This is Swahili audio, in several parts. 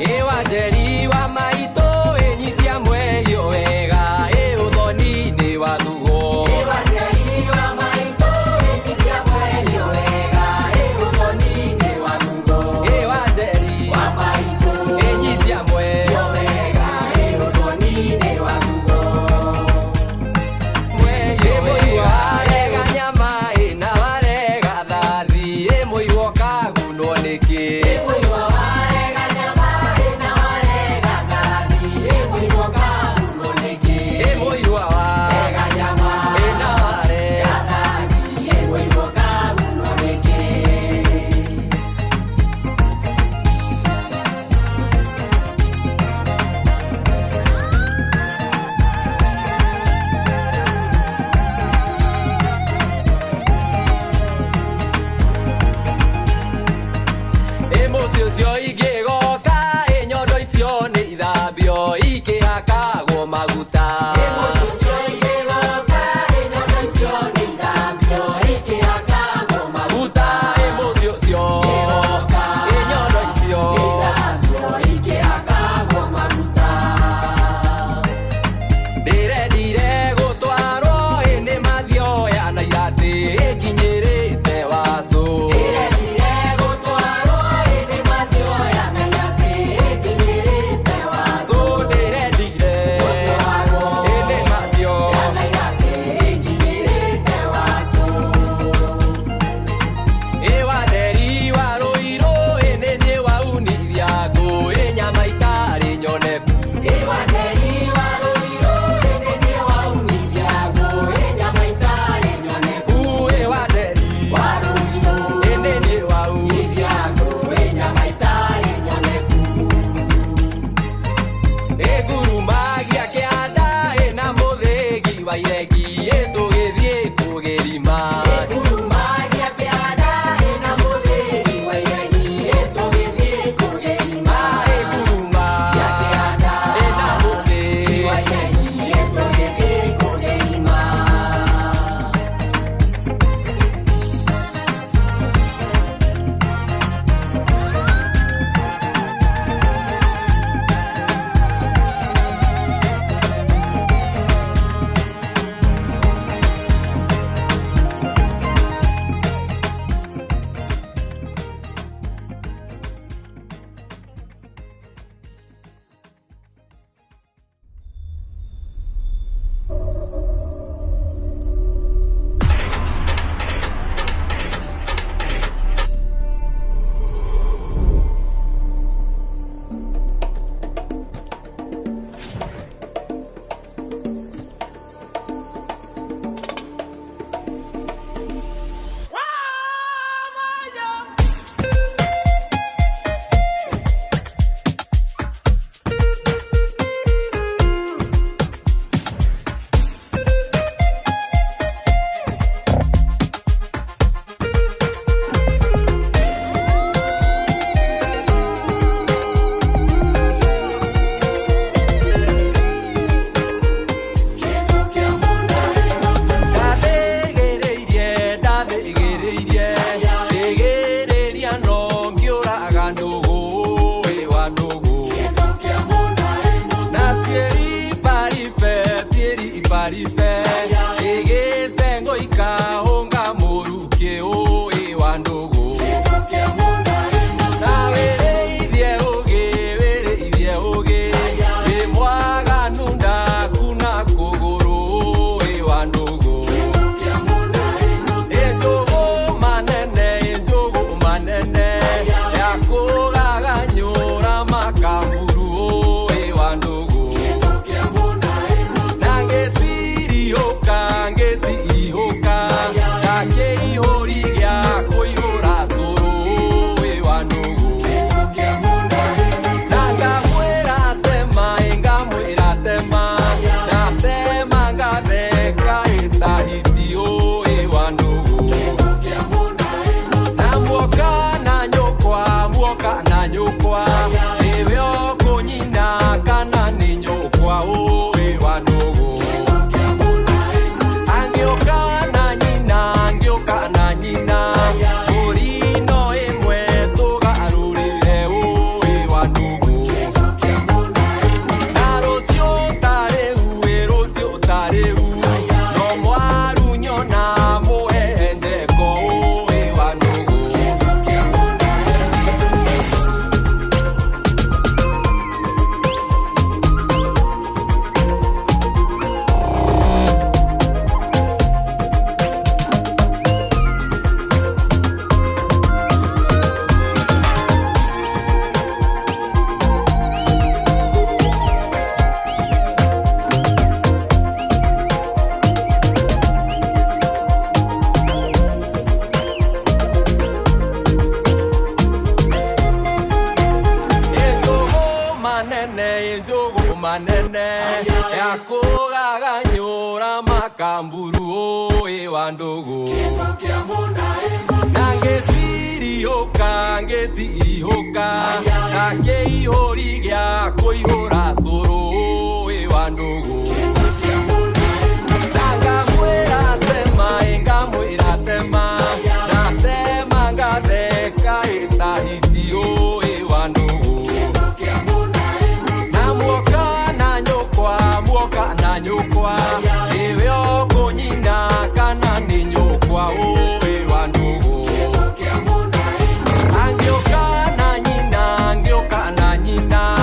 Ewa jeri wa maito enyitia mweyo wega uthoni ni wa thugo. Ewa jeri wa maito enyitia mweyo wega uthoni ni wa thugo. Ewa jeri wa maito enyitia mweyo wega uthoni ni wa thugo. Mweyo wega rega nyama ina warega thathi mweyo kagunwo niki. Mweyo warega nyama ina warega thathi manene njogo manene ya kugaganyura makamburu oi wandugu nangetihoka ngetihoka nakeihori gia kuihura curu oi wandugu ngamwira tema ngamwira tema natema ngatheka itahitio oi wandugu namuoka na nyukwa iwe okunyina kana ni nyukwa oi wandugu angioka na nyina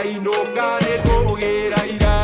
ndainũka nĩngũgĩra ira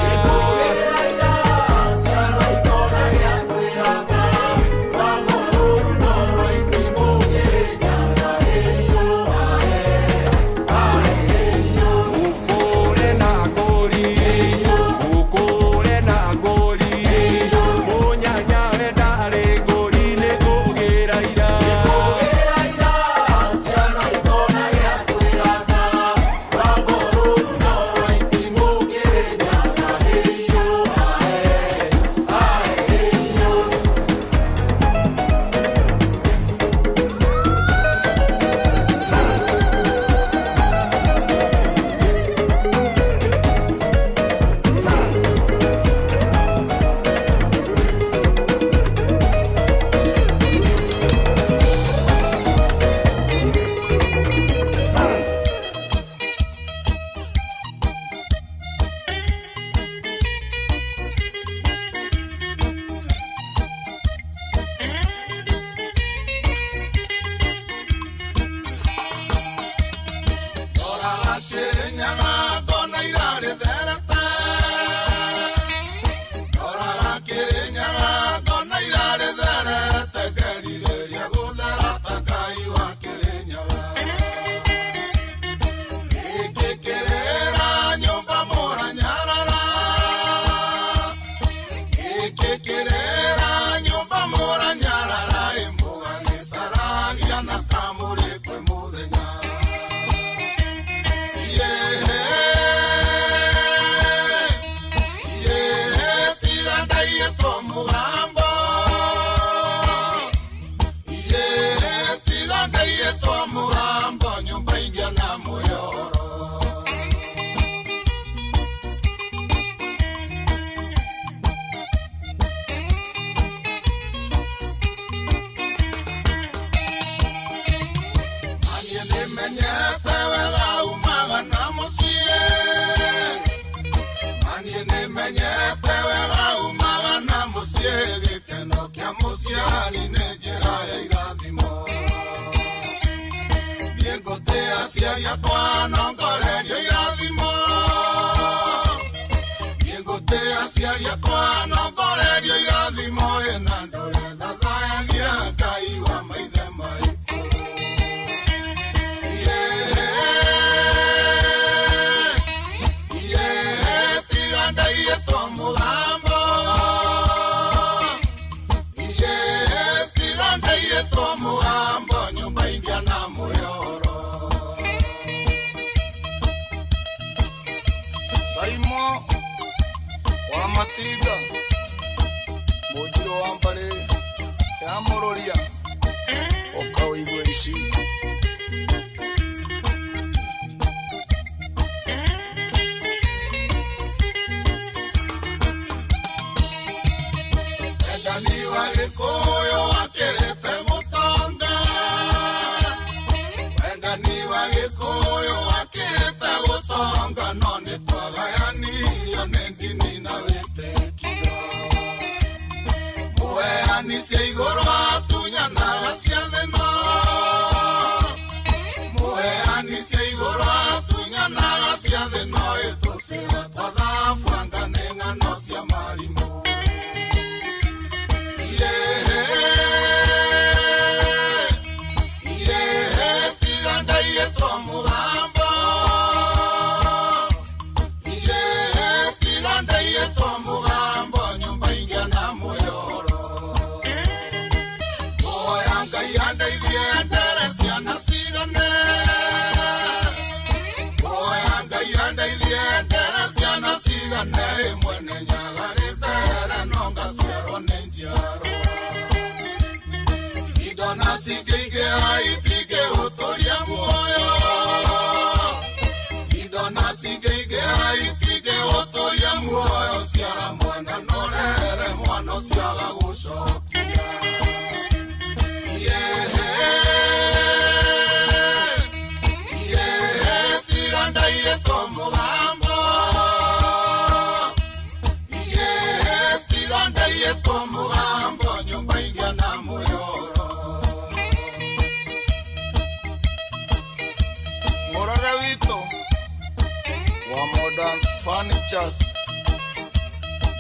Wa Modern Furnitures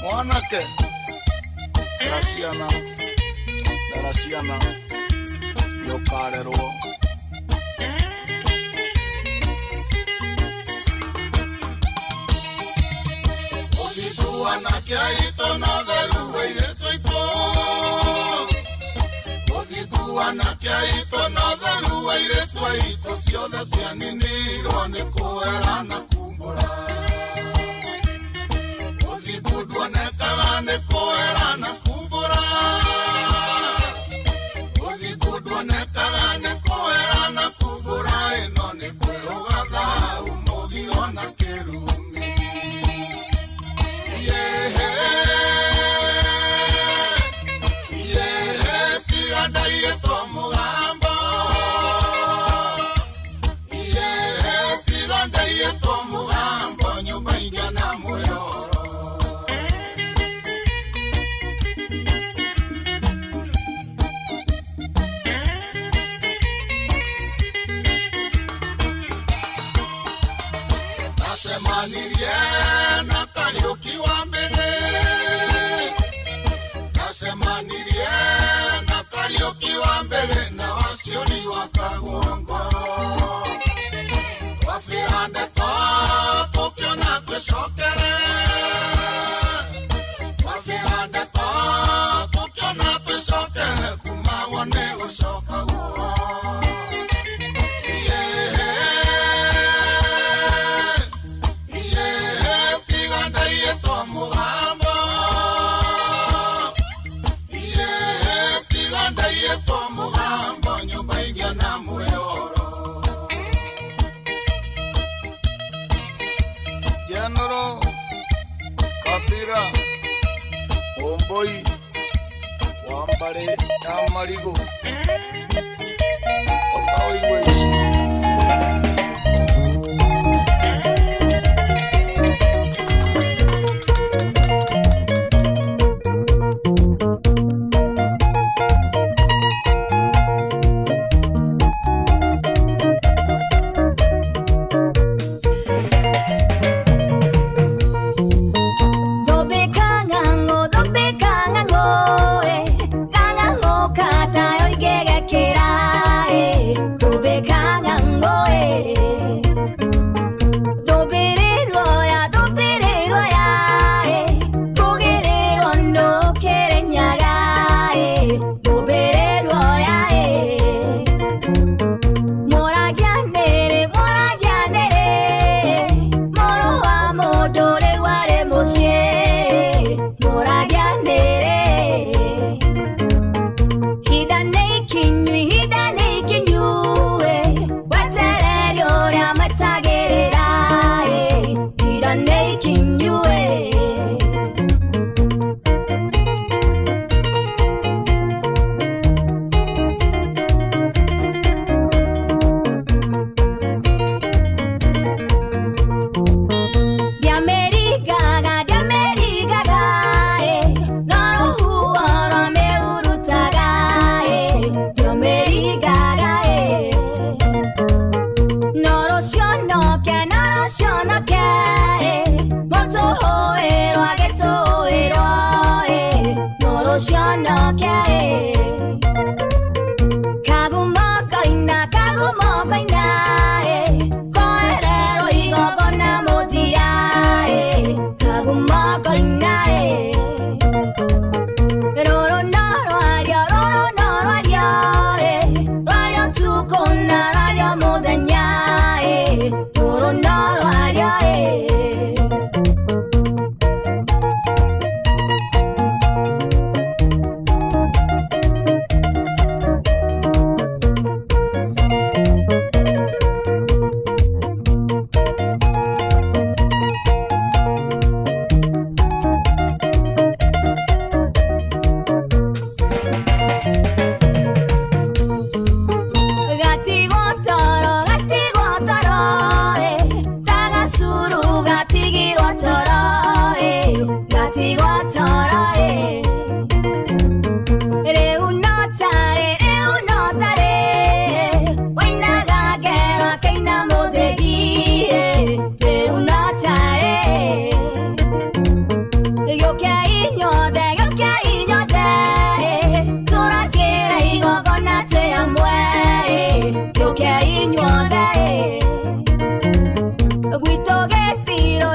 mwanake darasiana yokarerwo Wanake aito na theru wairetu aito Uthiku wanake aito na theru wairetu aito ciothe cianinirwo ni kuerana kumbura Uthiku nduonekaga ni kuerana kumbura Uthiku nduonekaga ni kuerana kumbura ino ni kwiugatha umugiro na kirumi Omboi Wambare Amarigo Kata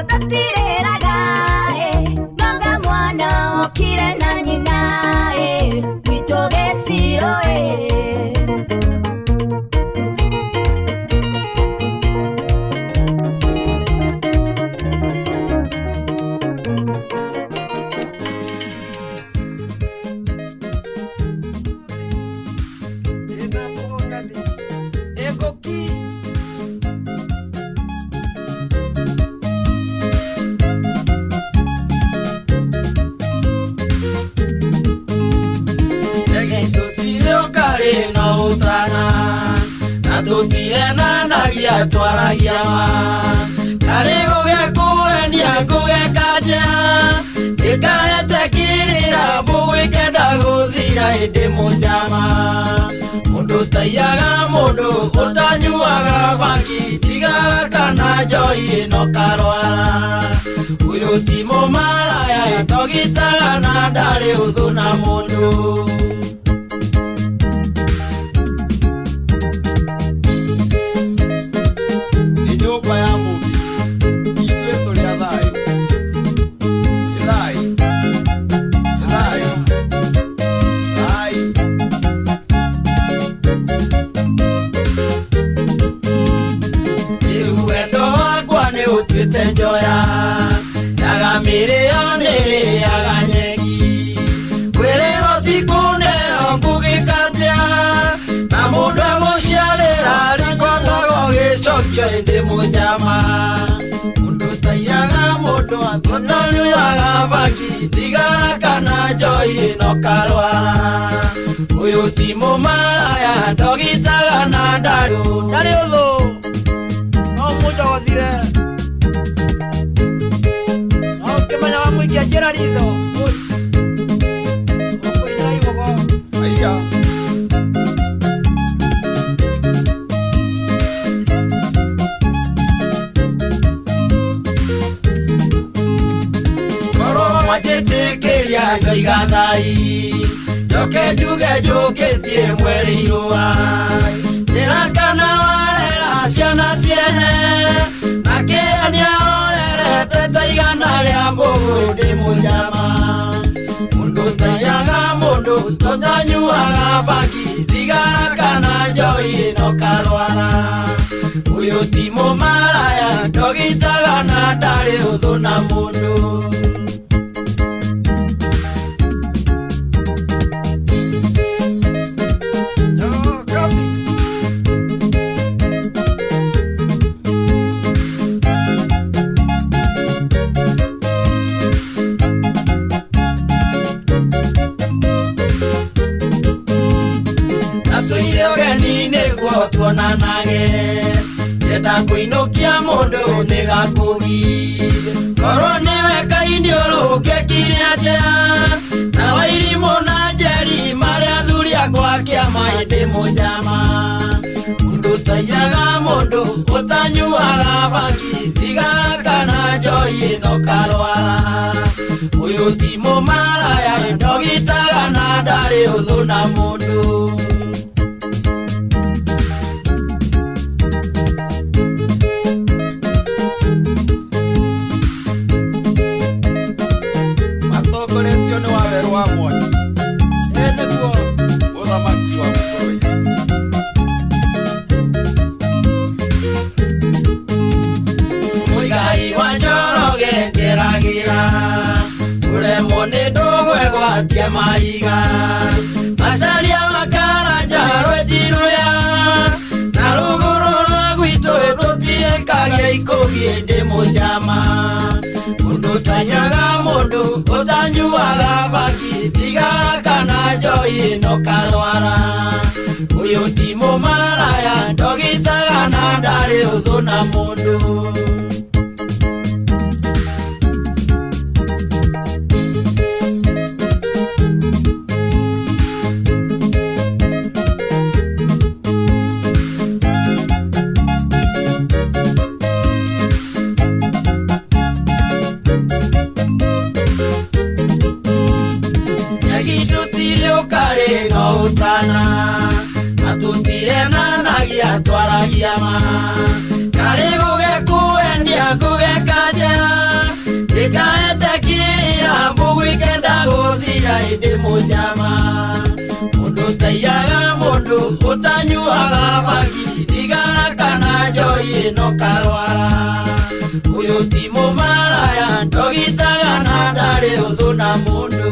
tatireraga nonga mwana okire na nyina gwitũ gĩcigo Tutienanagia twaragia ma kari gugekuenia gugekaja ikaetekirira mugwikenda guthira indi munjama mundu taiyaga mundu utanyuaga bangi tigara kana njoi ino karwara uyu ti mumaraya ndogitaga na ndari uthu na mundu indi munyama mundu taiyaga mundu atonyuaga bangi tigara kana njoi ino karwara uyu ti mumaraya ndogitaga na ndari uthu no muco gothire no kimenya wa mwikia ciara ritho ukuinira igogo aiya Gathai joke juge jugetie mwerirwa nirakana warera ciana ciene nakiania orerete taigana ria mbugu ndi munyama mundu taiyaga mundu totanyuaga bangi tigara kana njoi ino karwara uyu ti mumaraya ndogitaga na ndari uthu na mundu Yenda kuinukia mundu nigakugi korwo niwe kaini urugekire atia na wairimu na njeri maria athuri akwa kiama indi munyama mundu taiyaga mundu utanyuaga bangi tigara kana njoi ino karwara uyu ti mumaraya ndogitaga na ndari uthu na mundu maiga masalia makaranja rwejiruya na ruguru rwagwito etutie kagia ikogi ndi munjama mundu tanyaga mundu utanyuaga bangi tigara kana njoi ino karwara uyu ti mumaraya ndogitaga na ndari uthu na mundu Twaragia ma kari gugekuendia gugekaja ria indi munyama mundu taiyaga mundu utanyuaga bangi thigara kana njoi ino karwara uyu ti mumaraya ndogitaga na ndari uthu na mundu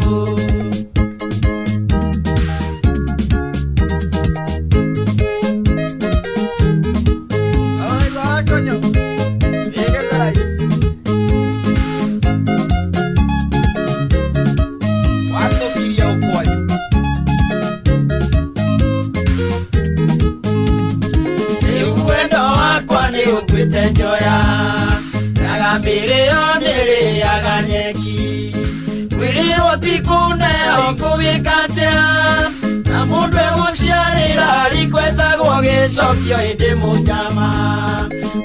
Mirio nere aganyeki Wiriro tikune okugikatea Na mundu eguciarira rikwetagwo gicokio indi munyama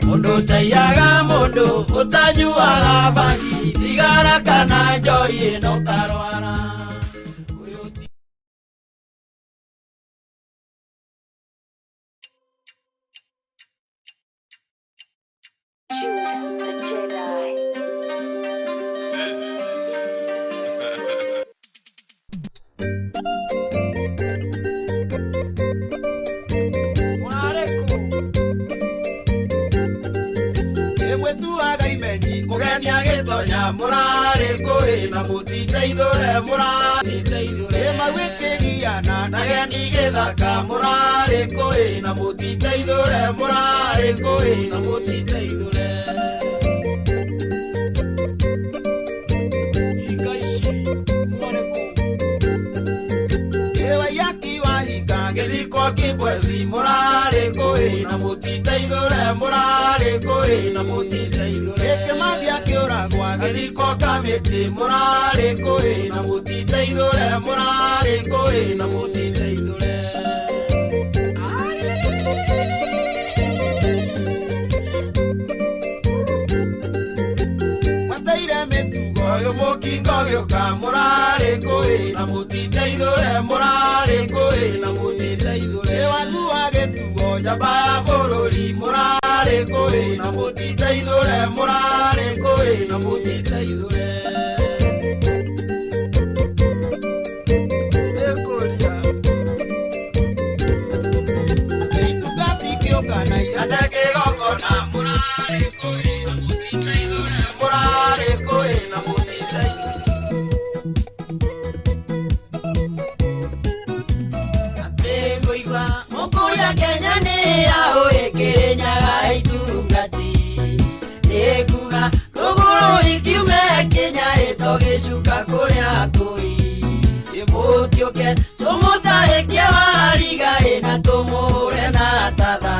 Mundu taiyaga mundu utanyuaga bangi thigara kana njoi ino karwara Murare koe na mutiteithore murare magwitigiana nageni githaka murare koe na mutiteithore murare koe na mutiteithore ikaishi mwareko ewa yaki wahika githiko kibwezi murare koe na mutiteithore murare koe na mutiteithore ekemathia kiuragwa githiko kamiti murare koe na mutiteithore murare koe na mutiteithore Mataire mitugo yo mokingo gioka murare koe na mutiteithore murare koe na mutiteithore wangu agetugo jaba borori murare koe na mutiteithore murare koe na mutiteithore ekoria eitugati kiokana iandake gongona murare koe na mutiteithore murare koe na mutiteithore atengoigwa mukuya Kenya ni ao ekerenyaga itungati nekuga ruguru ikiume Kenya itogicuka kuria kui imutioke tumutarekie wariga ina tumure na tatha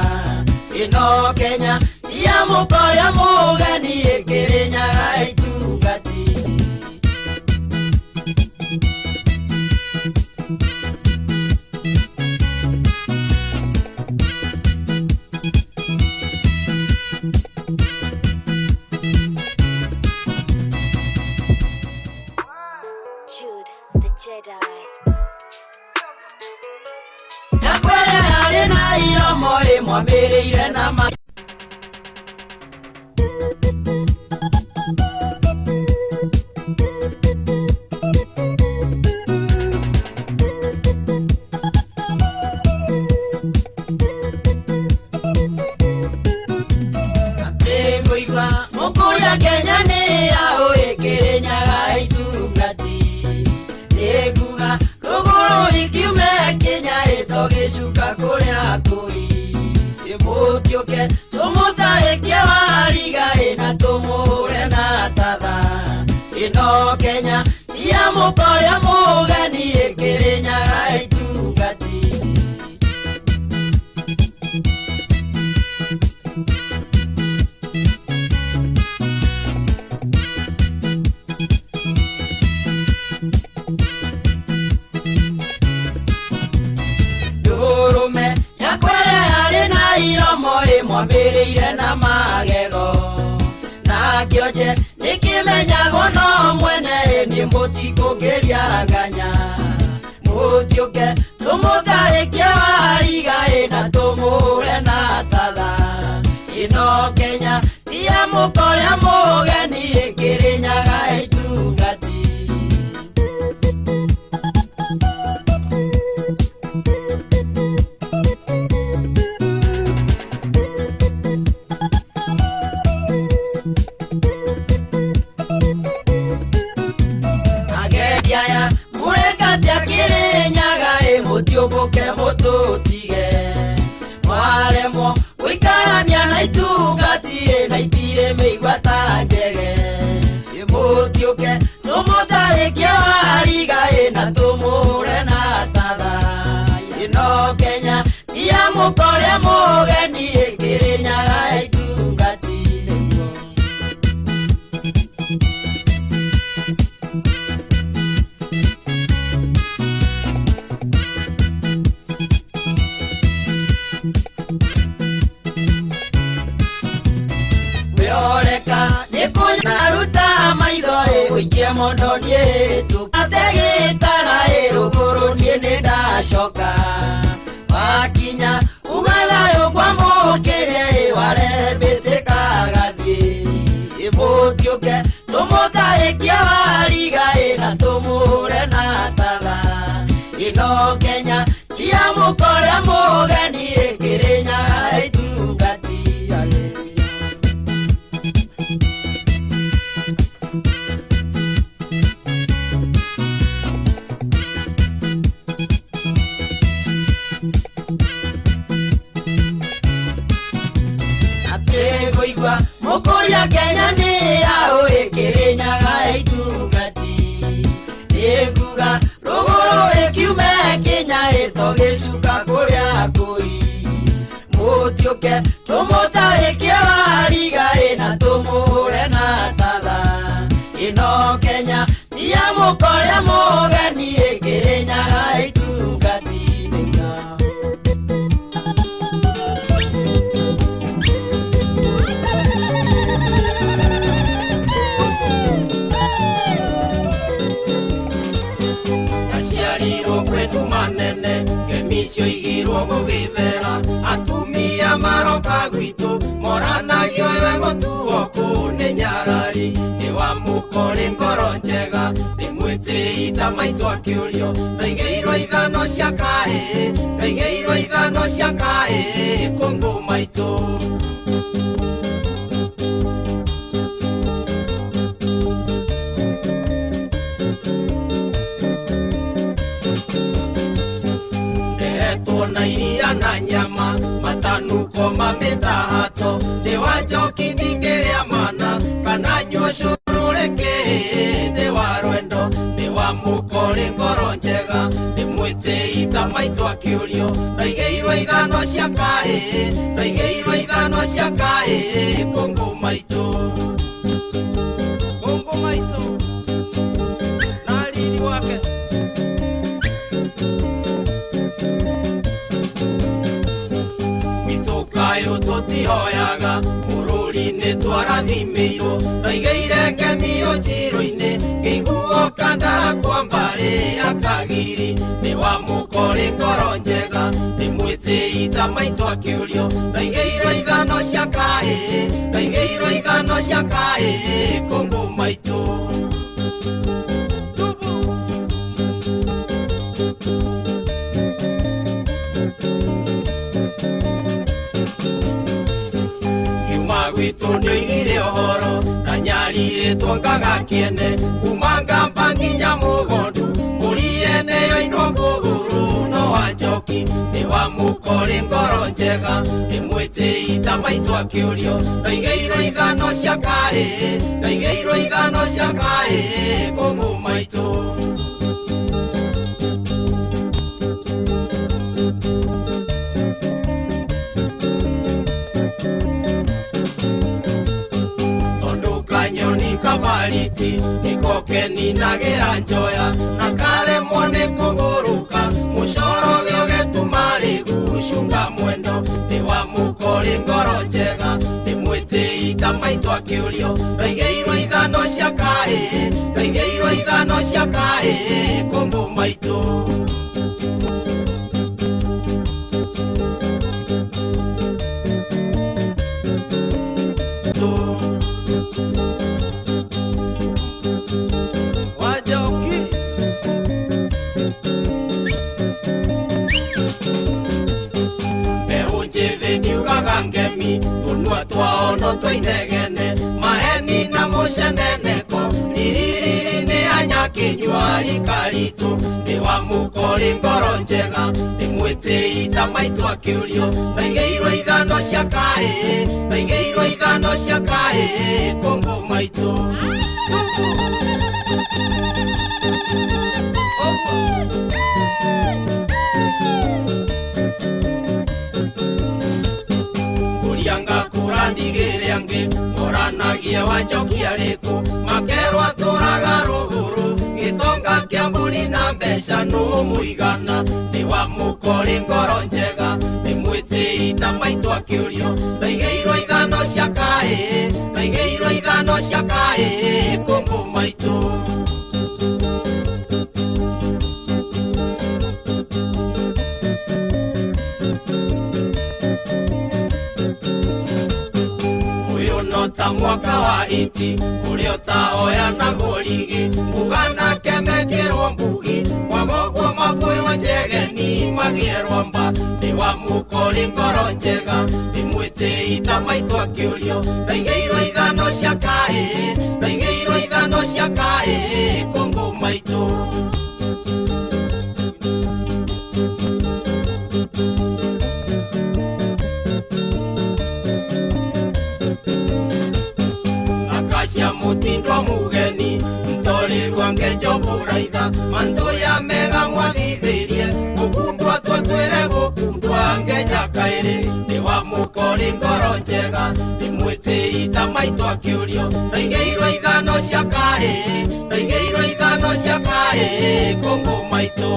ino Kenya ia mukoria mugeni ekerenyaga itungati Jude the Jedi. Nakwere arena iromo imwambirire na ma Atengoigwa mukuria Kenya ni ao ekerenyaga itungati nekuga ruguru ikiume Kenya itogicuka kuria kui imutioke tumutarekie wariga ina tumure na tatha ino Kenya ia mukoria mugeni ekerenyaga itungati Durume yakwere arena iromo imwambirire na magego na kioje nikimenyago no mwene ni mutikugeria nganya mutioke tumutarekie wariga ina tumure na tatha ino Kenya ia mukoria mugeni ekerenyaga itungati bondo nie tukategitana iruguru nie nindashoka wakinya ugalayo kwa mokere wale betekagathi ibotioke tomota ekia wariga ina tomure na tada ino Kenya kia mukore mugeni ekirenya itungati haleluya. Ategoigwa mukoria Kenya ni yao ekirenya itungati ekuga rogoro ekiume Kenya etogecuka kuria kuri mutioke tomota ekiawariga ina tumure na tada ino Kenya tia mukoria mugeni ekirenya itungati nega. Naciarirwo kwetu manene ngemisio igirwo gugithera atumia maroka gwitu moranagio ewe mutuo kune nyarari ni wa mukore ngoro njega nimwiti ita maitwa kiurio ndaigeirwo ithano cia kae ndaigeirwo ithano cia kae kungu maitu na iria na nyama matanuko mametahato ndewajoki ndingeria mana kana nyoshurureke ndewa rwendo ndewa mukore ngoro njega nimwite ita maitwa kiurio ndaigeirwo ithano cia kae ndaigeirwo ithano cia kae kungu maitu na riri wake tutihoyaga bururi-ini twarathimĩirwo ndaigeire ngemi njiro-ini ngĩiguo kandara kwa mbari ya kagiri nĩ wa mukore ngoro njega ndĩmwĩtĩ ita maitwa kĩũrio ndaigeirwo ithano cia kaĩ ndaigeirwo ithano cia kaĩ kũngũ maitũ gwitu ndoigire ohoro na nyarire twangaga kiene kumanga mpanginya mugondu mburi eneyo ino kuguru no wanjoki ni wa mukore ngoro njega imwite ita maitwa kiurio ndaigeirwo ithano cia kaĩ ndaigeirwo ithano cia kaĩ kũngũ maitũ kabariti nikoke ninagira njoya na kale mwone kuguruka mucoro gĩogĩtumari gucunga mwendo ni wa mukore ngoro njega ndĩmwĩtĩ ita maitwa kĩũrio ndaigeirwo ithano cia kaĩ ndaigeirwo ithano cia kaĩ kũngũ maitũ ngemi tunua twao no twainegene maheni na muceneneko ririri ni anyakinyua ikaritu ni wa mukore ngoro njega ndĩmwĩtĩ ita maitwa kĩũrio ndaigeirwo ithano cia kaĩ ndaigeirwo ithano cia kaĩ kũngũ maitũ ndigĩre angĩ moranagia wanjokia rĩkũ makerwo atũraga rũgũrũ gĩtonga kĩa mbũri na mbeca nũ mũigana nĩ wa mukore ngoro njega ndĩmwĩtĩ ita maitwa kĩũrio ndaigeirwo ithano cia kaĩ ndaigeirwo ithano cia kaĩ kũngũ maitũ mwaka wa iti uria utaoya na gurigi mugana kemekirwo mbugi wagoguo mabwĩo njegeni magĩerwo mba nĩ wa mũkori ngoro njega ndĩmwĩtĩi ta maitũ akĩũrio ndaigĩirwo ithano cia kaĩ ndaigĩirwo ithano cia kaĩ kũngũ maitũ cia mutindo mugeni ntorirwa ngejo buraitha mantoya mega mwathithirie gukundwa twatwire gukundwa ngenya kairi ni wa mukori ngoro njega nimwĩtĩi ta maitũ akĩũrio ndaigĩirwo ithano cia kaĩ ndaigĩirwo ithano cia kaĩ kũngũ maitũ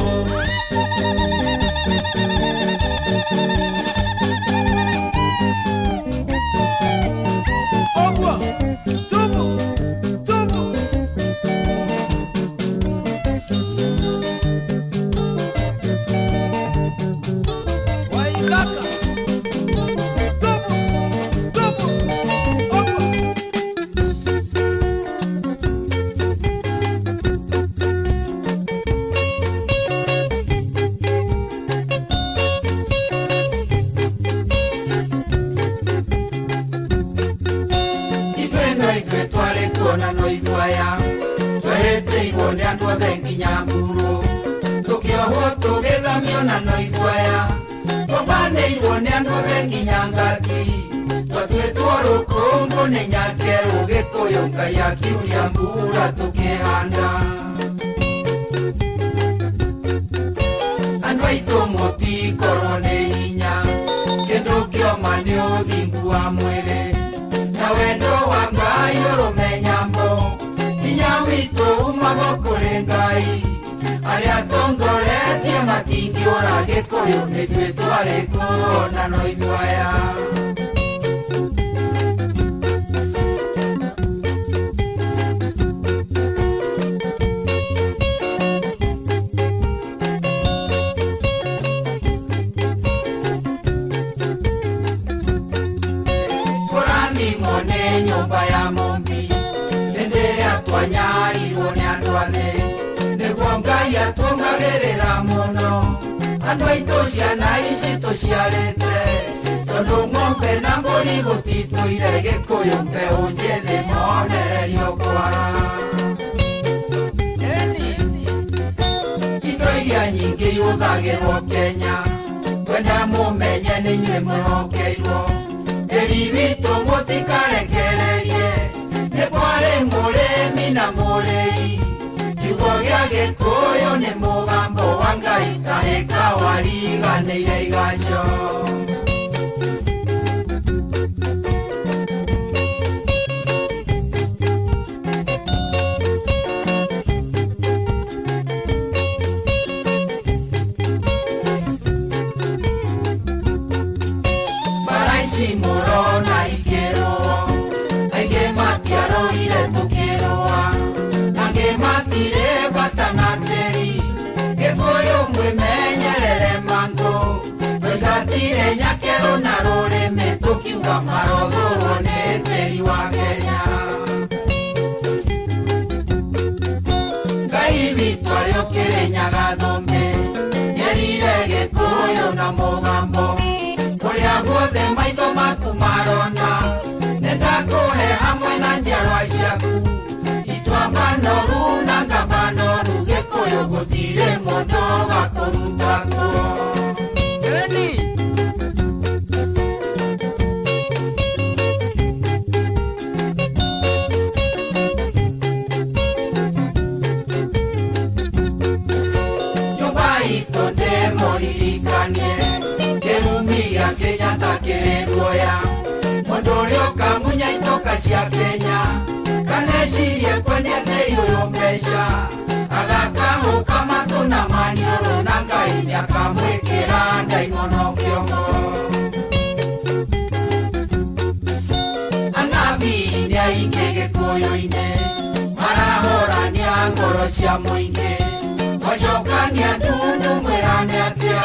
cia muingi wacokania ndundu mwirane atia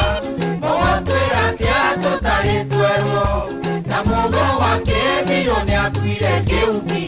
mugotwira atia tutari twerwo na mugo wake biro ni akuire ngiugi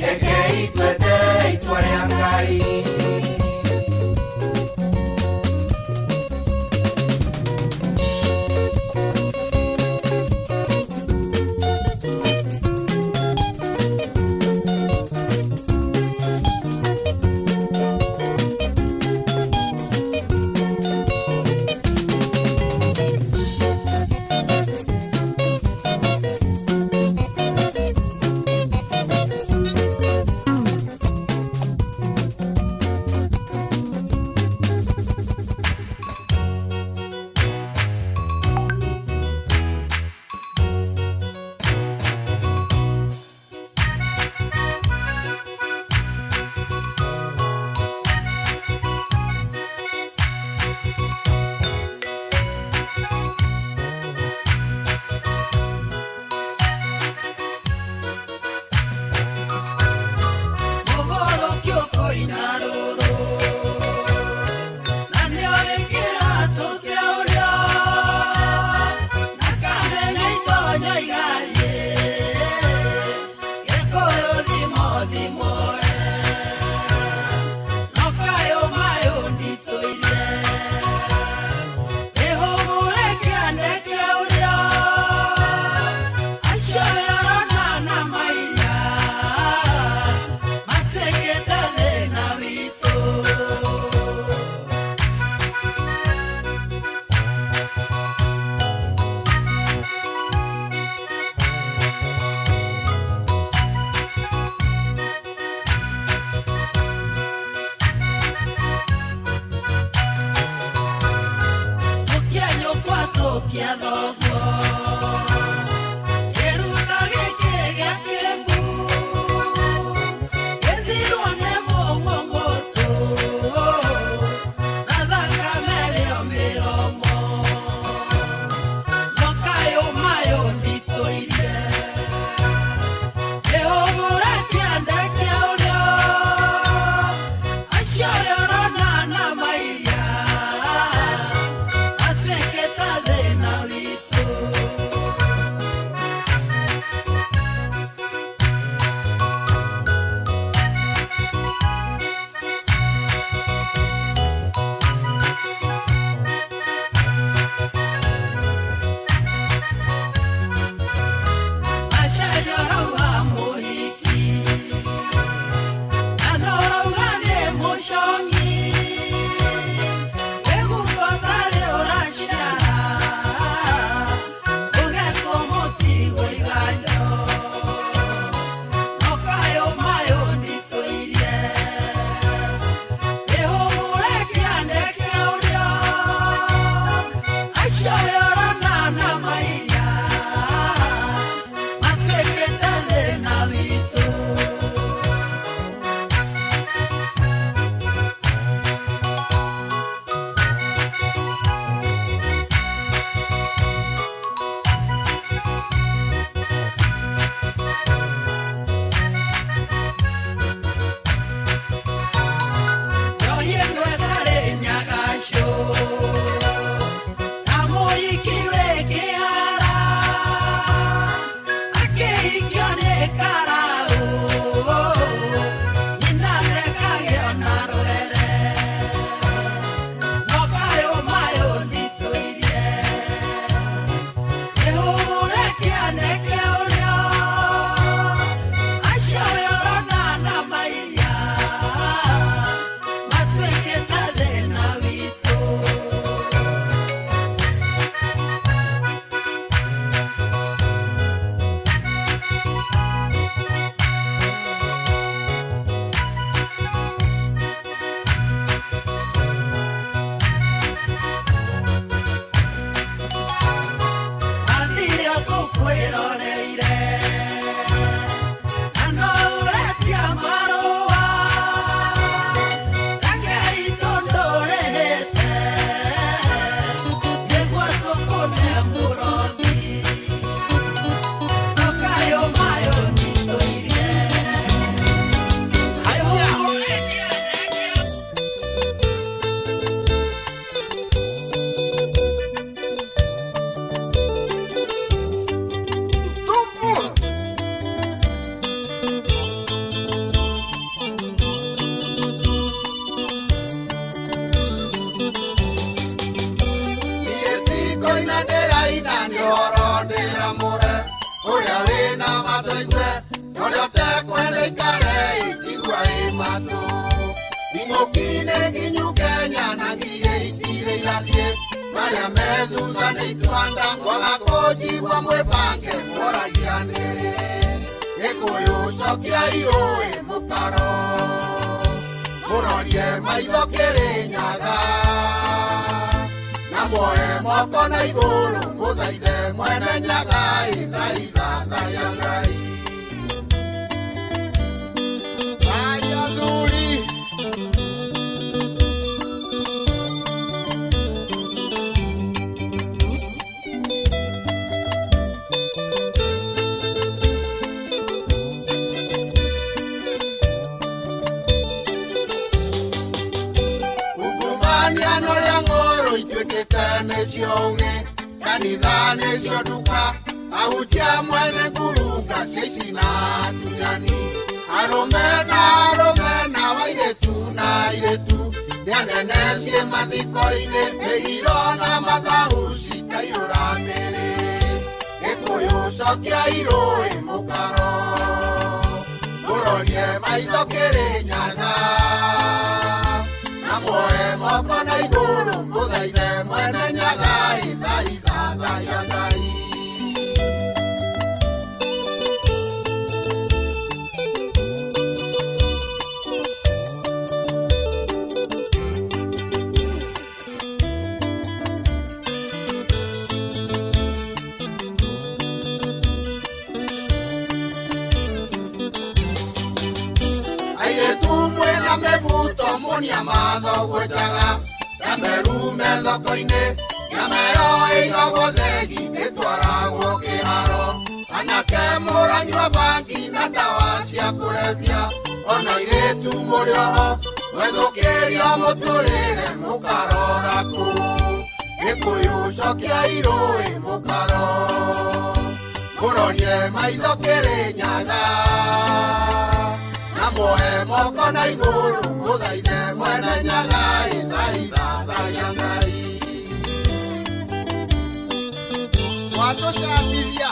monia matho gwejaga Yamerume thoko-inĩ nyama ĩyo ĩigagwo thegi ĩtwaragwo kĩharo anake mũranyua bangi na ndawa cia kũrebia ona airĩtu mũrĩ oho mwethũkĩria mũtũrĩre mũkarora kũu Gĩkũyũ cokiai rũĩ mũkaro mũrorie maitho Kĩrĩnyaga na muoe moko na igũrũ mũthaithe mwene Nyagai thaithathaya Ngai watũcambithia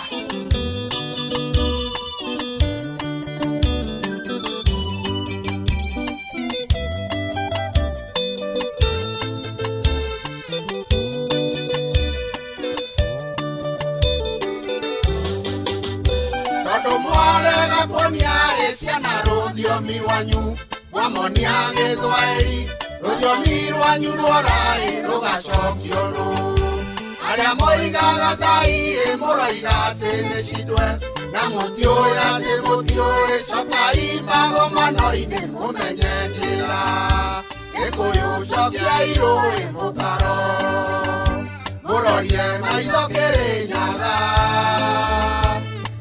tondũ mwarega kuonia ciana rũthiomi rwanyu mwamonia Gĩthwaĩri rũthiomi rwanyu rworai rũgacokio rũu arĩa moigaga thai mũroiga atĩ nĩ cindwe na mũtiũĩ atĩ mũtiũĩ cokai magomano-inĩ mũmenye njĩra Gĩkũyũ cokiai rũĩ mũkaro mũrorie maitho Kĩrĩnyaga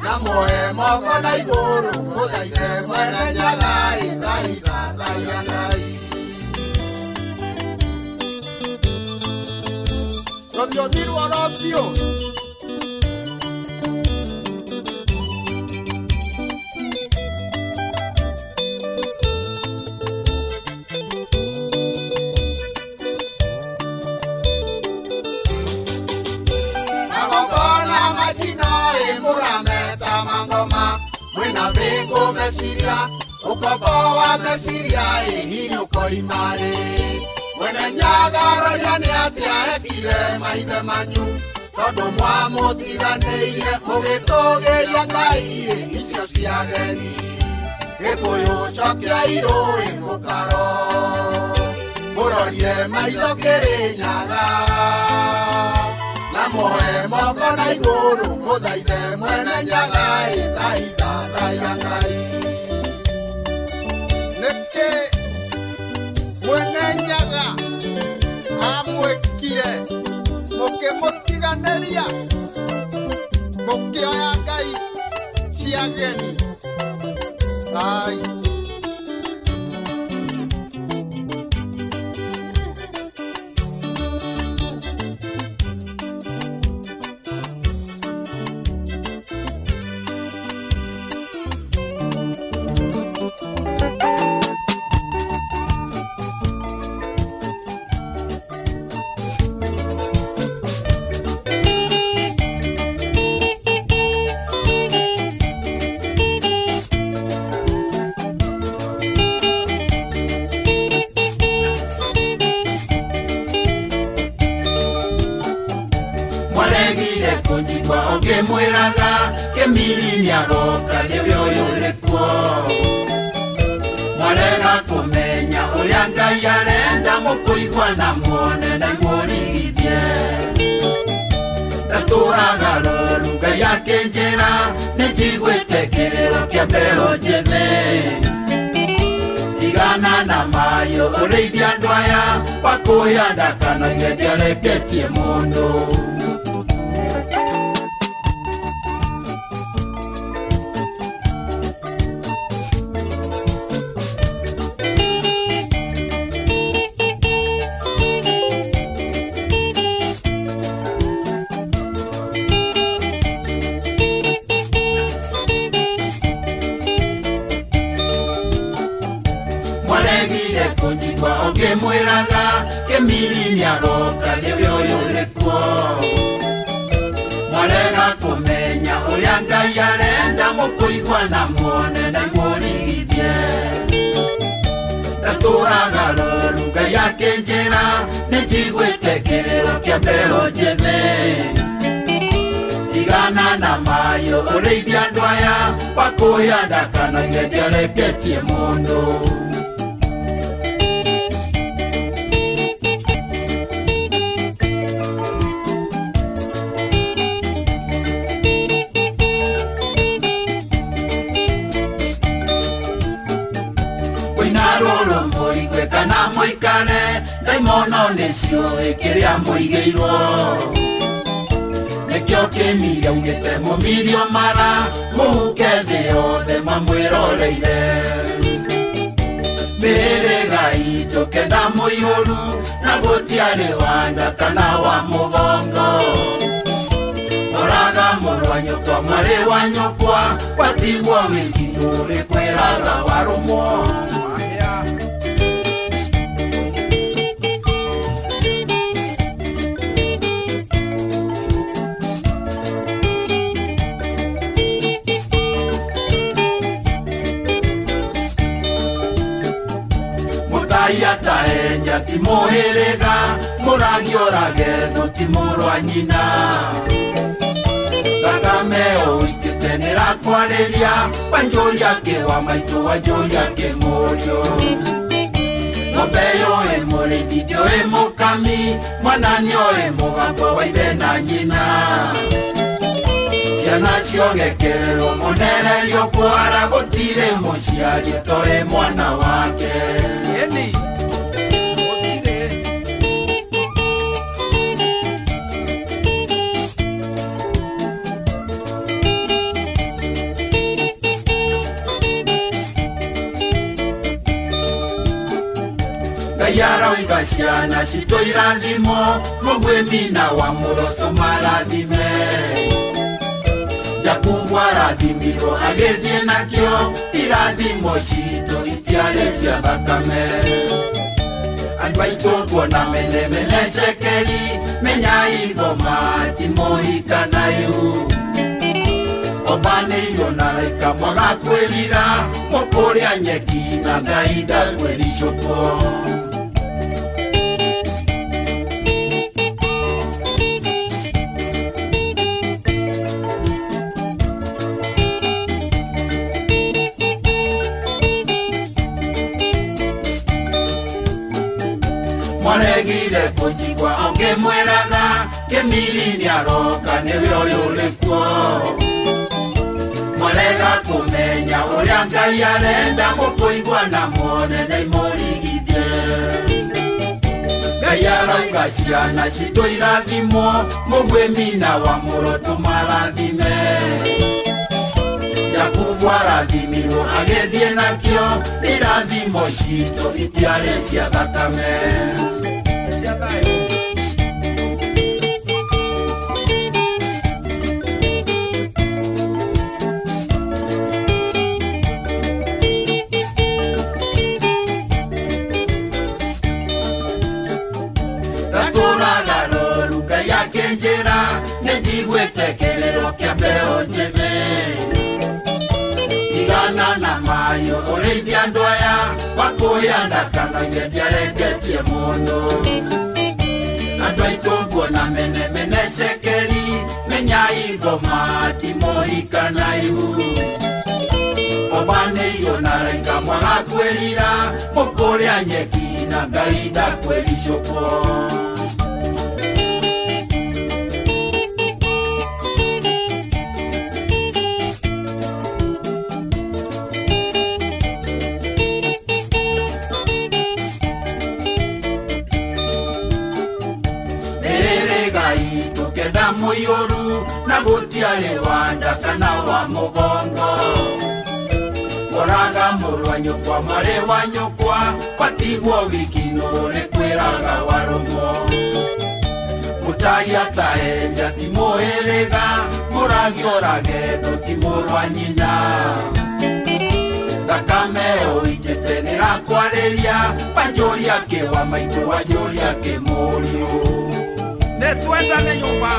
na muoe moko na igũrũ mũthaithe mwene Nyagai thaithathaya Ngai rũthiomi rworo biũ magongona majino mũrameta mangoma mwĩna mbĩngũ meciria ũkombo wa meciria hihi ũkoimarĩ mwene Nyaga roria nĩ atĩa ekire maithe manyu tondũ mwamũtiganĩirie mũgĩtũgĩria ngai icio cia geni Gĩkũyũ cokiai rũĩ mũkaro mũrorie maitho Kĩrĩnyaga na muoe moko na igũrũ mũthaithe mwene Nyagai thaithathaya Ngai nĩkĩ mwene Nyaga amwĩkire mũkĩmũtiganĩria mũkĩoya ngai cia geni ai Kunjigwa ũngĩmwĩraga Kĩmiri nĩagoka rĩu ũyũ kuo mwarega kũmenya ũrĩa Ngai arenda mũkũigua na muone na imũrigithie ndatũraga rũru Ngai akĩnjĩra nĩnjiguĩte kĩrĩro kĩa mbeũ njĩthĩ tigana na mayũ ũrĩithia andũ aya wakũhĩa ndakanoige ndĩareketie mũndũ kunjigwa ũngĩmwĩraga Kĩmiri nĩagoka rĩu ũyũ kuo mwarega kũmenya ũrĩa Ngai arenda mũkũigua na muone na imũrigithie ndatũraga rũru Ngai akĩnjĩra nĩnjiguĩte kĩrĩro kĩa mbeũ njĩthĩ tigana na mayũ ũrĩithia andũ aya wakũhĩa ndakanoige ndĩareketie mũndũ kana gĩcio ĩkĩrĩa mũigĩirwo nĩkĩo kĩmiria ugĩte mũmirio mara mũhuke thĩ yothe mamwĩroreire mĩhĩrĩga itũ kenda mũihũru na gũtiarĩ wanda kana wa mũgongo oraga mũrũ wa nyũkwa mwarĩ wa nyũkwa watigwo wĩkitũ ũrĩ kwĩraga warũmwo Yataenja ti mũhĩrĩga mũragi orage ti mũrũ wa nyina Thakame ũitĩte nĩrakwarĩria wanjũria kĩwa maitũ wanjũria kĩmũriũ ng'ombe yoĩ mũrĩithi ndioĩ mũkami mwana nĩoĩ mũgambo wa ithe na nyina ciana ciogekererwo mũnererio kwara gũtirĩ mũciari ũtoĩ mwana wake Yara oiga ciana citũ irathimo mũgwĩmina wa mũroto marathime Jakubu arathimirwo agĩthiĩ nakĩo irathimo citũ itiarĩ cia thakame andũ aitũ kuona menemene cekeri menyai ngoma ti mũhikanayu obanĩirio na raika mwaga kwĩrira mũkũrĩa nyeki na Ngai ndakwĩricũkwo Mwaregire kũnjigua ũkĩmwĩraga kĩmiri nĩaroka nĩwe ũyũ ũrĩkuo mwarega kũmenya ũrĩa Ngai arenda mũkũigua na muone na imũrigithie Ngai arauga ciana citũ irathimwo mũgwĩmina wa mũroto marathime Jakubu arathimirwo agĩthiĩ nakĩo irathimo citũ itiarĩ cia thakame Gatũraga rũru Ngai akĩnjĩra nĩnjiguĩte kĩrĩro kĩa mbeũ njĩthĩ Tigana na mayo ũrĩithia andũ aya wakũyanda kana ndiarengetie mũndũ andũ aitũ nguona menemene cekeri menyai ngoma ti mũhikanayu obanĩirio na raika mwaga kwĩrira mũkũrĩa nyeki na Ngai ndakwĩricũkwo mũiyũru na gũtiarĩ wanda kana wa mũgongo oraga mũrũ wa nyũkwa mwarĩ wa nyũkwa watigwo wiki nũrĩ kwĩraga warũmwo mũtagi ataenja ti mũhĩrĩga mũragi orage ti mũrũ wa nyina thakame ũitĩte nĩrakwarĩria wanjũria kĩwa maitũ wanjũria kĩmũriũ nĩtwendane nyũmba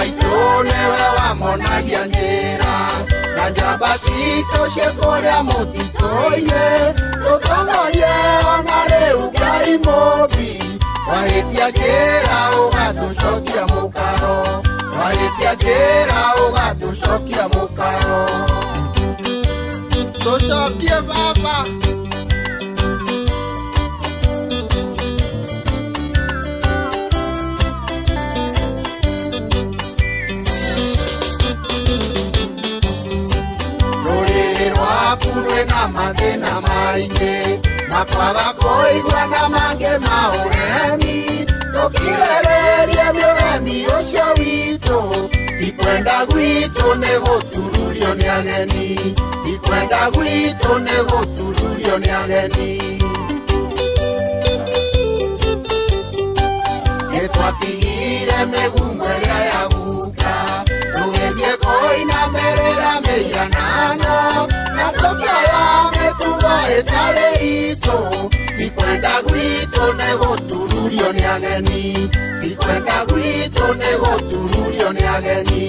maitũ nĩwe wamonagia njĩra na njamba citũ ciĩkũrĩa mũtitũ-inĩ tũtongorie ona rĩu Ngai Mũmbi twahĩtia njĩra ũgatũcokia mũkaro twahĩtia njĩra ũgatũcokia mũkaro tũcokie baba kurwe na mathĩna maingĩ makwaga kũigua na mangĩ maũremi tũkirĩrĩrie mũremi ũcio witũ tikwenda gwitũ nĩ gũtururio nĩ ageni tikwenda gwitũ nĩ gũtururio nĩ ageni nĩtwatigire mĩgumo ĩrĩa yaguka tũgĩthiĩ kũinamĩrĩra mĩhianano na tũkĩoya mĩtugo ĩtarĩ itũ tikwenda gwitũ nĩ gũtururio nĩ ageni tikwenda gwitũ nĩ gũtururio nĩ ageni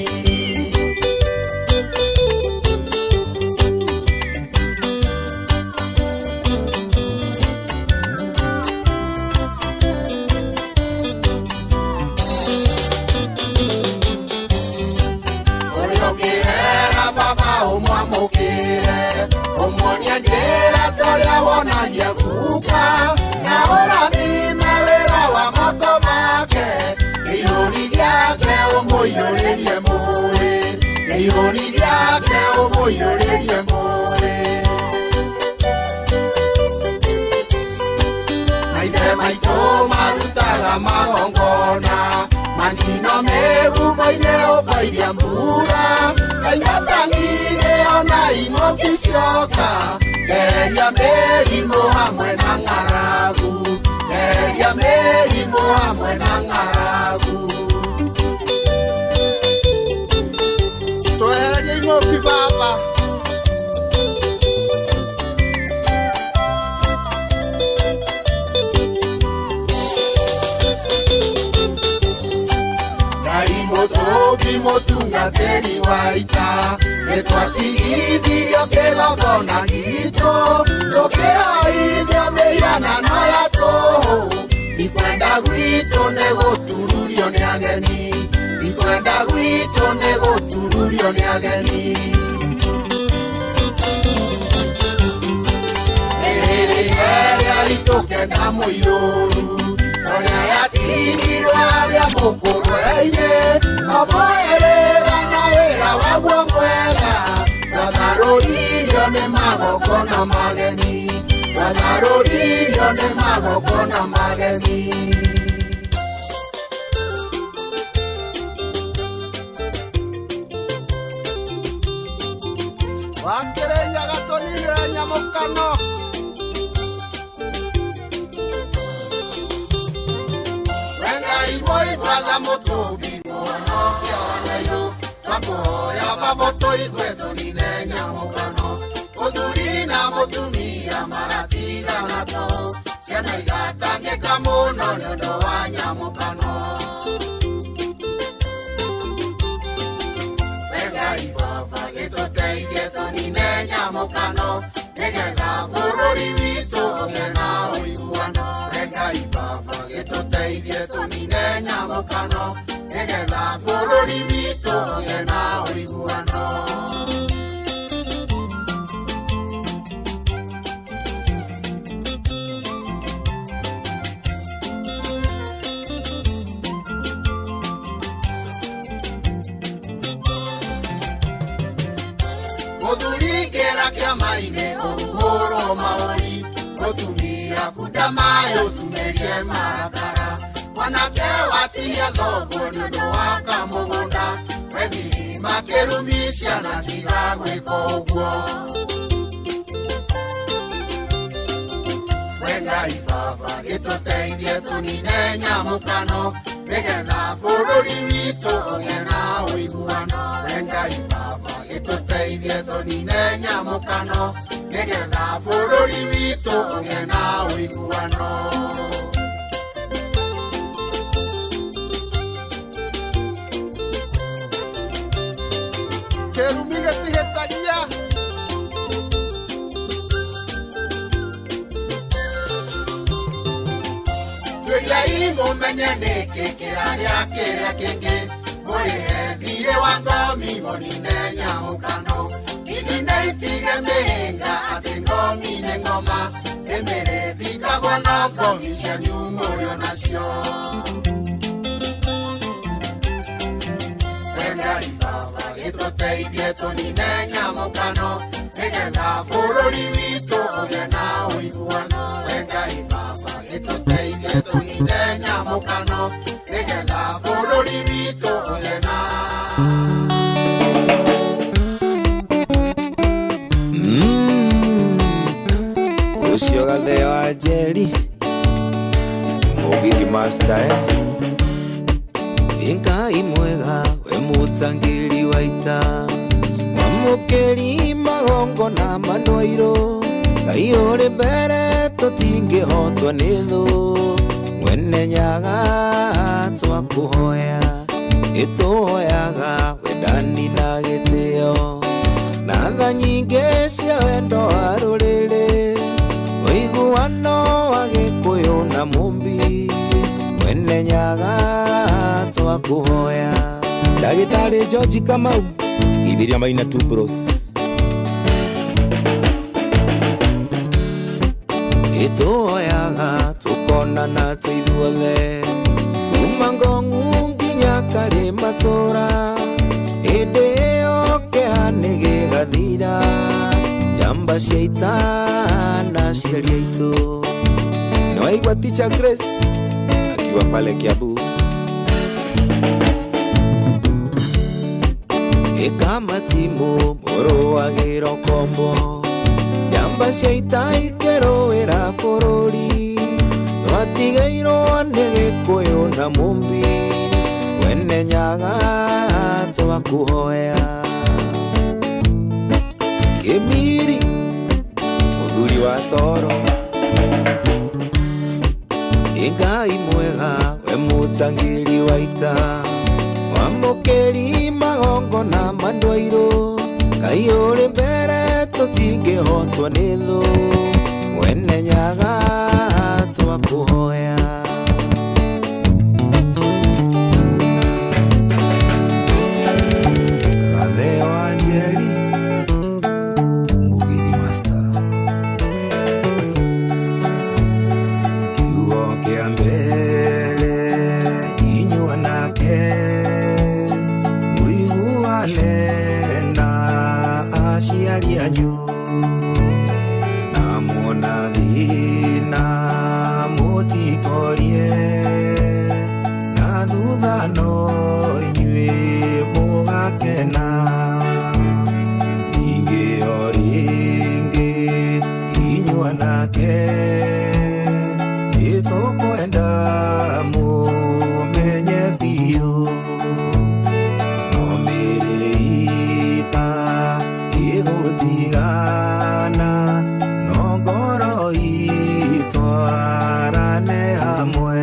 Omonia njĩra tũrĩa wonagia guka na ũrathime wĩra wa moko make gĩihũri gĩake ũmũiyũrĩrie mũĩ gĩihũri gĩake ũmũiyũrĩrie mũĩ maithe maitũ marutaga magongona manjino mĩgumo-inĩ ũkoiria mbura kaingatangire ona imoki cioka geria mĩrimũ hamwe na ng'aragu geria mĩrimũ hamwe na ng'aragu twehererie imoki baba Mũtũũmbi mũtungatĩri wa ita nĩtwatigithirio kĩgongona gitũ tũkĩhoithio mĩhianano ya tũhũ tikwenda gwitũ nĩ gũtururio nĩ ageni tikwenda gwitũ nĩ gũtururio nĩ ageni rĩrĩa itũkenda mũirũru ũrĩa yatigirwo arĩa mũkũrwe-inĩ omoerera na wĩra waguo mwega twatharũririo nĩ magongona mageni twatharũririo nĩ magongona mageni wakĩrĩnyaga tũnire nyamũkano Ibrother Mutubi, Monokia, Samoya, Baboto, Igwetonine, Yamogano, Odurina, Motumia, Maratiga, Nato, Senegata, Nekamono, Yamogano. Venga, Ifafa, Geto, Getonine, Yamogano, Negata, Fororivito, Genao, Iguano, Venga, Ifafa, Geto, Getonine, Nyamokano, Egela, Fororivito, Genao, Iguano. Odurigera kiamaine, Ohoro Maori, Otumia, Kudamayo, Tumerie Marakara. Wanake watia thogo nĩũndũ wa kamũgũnda wethiri makĩrumisha na ciragwĩka ũguo Ngai Baba gĩtũteithie tũnine nyamũkano nĩgetha bũrũri witũ ũgĩe na ũiguano Ngai Baba gĩtũteithie tũnine nyamũkano nĩgetha bũrũri witũ ũgĩe na ũiguano kĩrumi gĩtihĩtagia. Tuĩriai mũmenye nĩkĩ kĩrarĩa kĩrĩa kĩngĩ, mũrĩhe thirĩ wa ngomi mũnine nyamũkano, inine itige mĩhĩnga atĩ ngomi nĩ ng'oma, nĩmĩrĩthikagwo na ngomi cianyu mũrĩ o nacio. Ngai Baba gĩtũteithie tũnine nyamũkano, nĩgetha bũrũri witũ ũgĩe na ũiguano. Ngai Baba gĩtũteithie tũnine nyamũkano, nĩgetha bũrũri witũ ũgĩe na Ucio Gatheo wa Njeri Mũgithi Master Ngai mwega we mũtangĩri wa ita, mwamũkĩri magongo na manwairũ, Ngai ũrĩ mbere tũtingĩhotwo nĩ thũ, mwene nyaga twakũhoya, gĩtũhoyaga wendani na gĩtĩo, na tha nyingĩ cia wendo wa rũrĩrĩ, ũiguano wa Gĩkũyũ na Mũmbi, mwene nyaga twakũhoya. Ndagĩtarĩ George Kamau, Ithiria Maina Two Bros, gĩtũhoyaga tũkonana twĩ ithuothe, kuma Ngong'u nginya Karĩmatũra, hĩndĩ ĩyo kĩeha nĩgĩgathira, njamba cia ita na aciari aitũ. Nĩwaigua Teacher Grace akiwa pale Kiambu, Kamatimu mũrũagĩrwo kombo, njamba cia ita ikĩrũĩra bũrũri, twatigĩirwo nĩ Gĩkũyũ na Mũmbi, mwene nyaga twakũhoya. Kĩmiri mũthuri wa Toro, Ngai mwega we mũtangĩri wa ita, mwamũkĩri magongo na mandwairũ, Ngai ũrĩ mbere tũtingĩhotwo nĩ thũ, mwene nyaga twakũhoya. Gatheo wa Njeri Mũgithi Master, kiugo kĩa mbere inyuĩ nake mũiguane na aciari anyu, na muona thĩna mũtikorie, na thutha no inyuĩ mũgakena, ningĩ o rĩngĩ inyuĩ nake nĩtũkwenda mũmenye biũ, no mĩrĩita ĩgũtigana, no ngoro itwarane hamwe,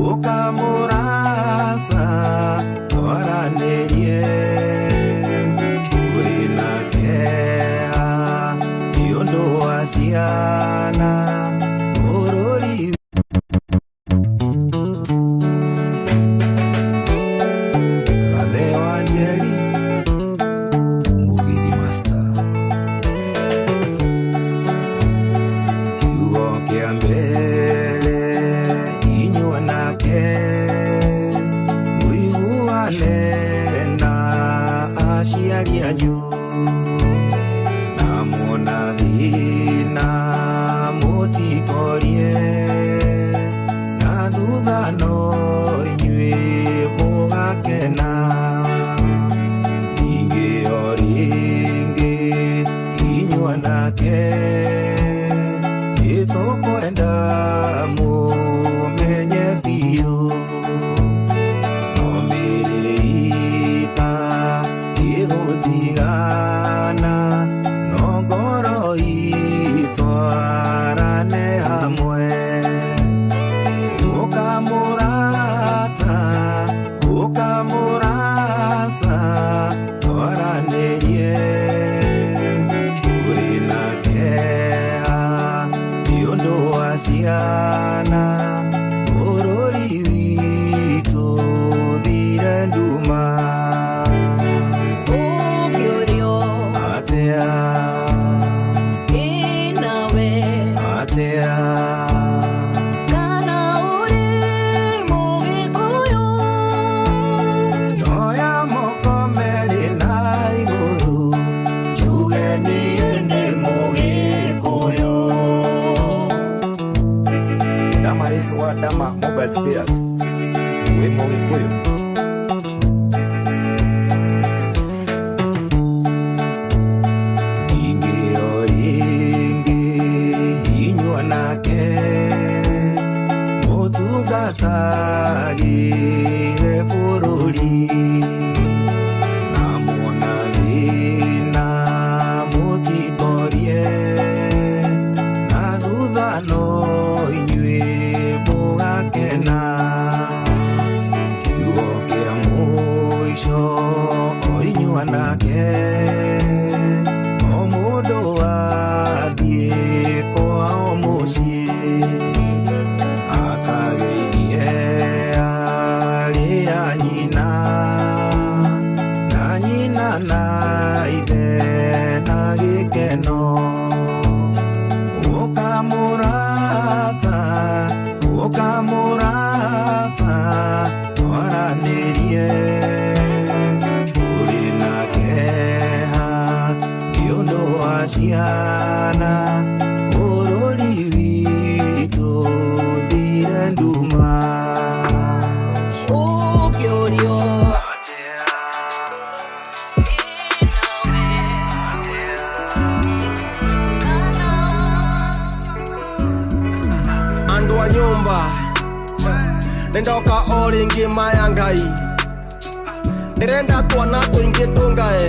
ũkamũrata twaranĩrie, ũrĩ na kĩeha nĩ ũndũ wa ciana bũrũri. Gatheo wa Njeri Mũgithi Master, kiugo kĩa mbere inyuĩ nake mũiguane na aciari anyu, na muona thĩna mũtikorie, na thutha no inyuĩ mũgakena, ningĩ o rĩngĩ inyuĩ nake nĩtũkwenda mũmenye biũ, no mĩrĩita ĩgũtigana, twaranĩrie tũrĩ na kĩeha nĩ ũndũ wa ciana bũrũri witũ thire nduma ũkĩũrio atĩa inawe atĩa kana ũrĩ mũgĩkũyũ noya moko merĩ na igũrũ njuge niĩ nĩ mũgĩkũyũ. Damaris wa Dama Mobile Spares wĩ mũgĩkũyũ. Ningĩ o rĩngĩ inyuo nake mũtungatagĩre bũrũri na muona thĩna mũtingorie na thutha no inyuĩ mũgakena. Kiugo kĩa mũico o inyuo nake o mũndũ athiĩ kwao mũciĩ akageithie arĩ a nyina na nyina na ithe na gĩkeno ũkamũrata twaranĩrie tũrĩ na kĩeha nĩ ũndũ wa ciana bũrũri witũ thire nduma ũkĩũrio atĩa inawe atĩa kana Andũ a nyũmba nĩndoka o rĩngĩ maya Ngai ndĩrenda twana tũingĩ tũngae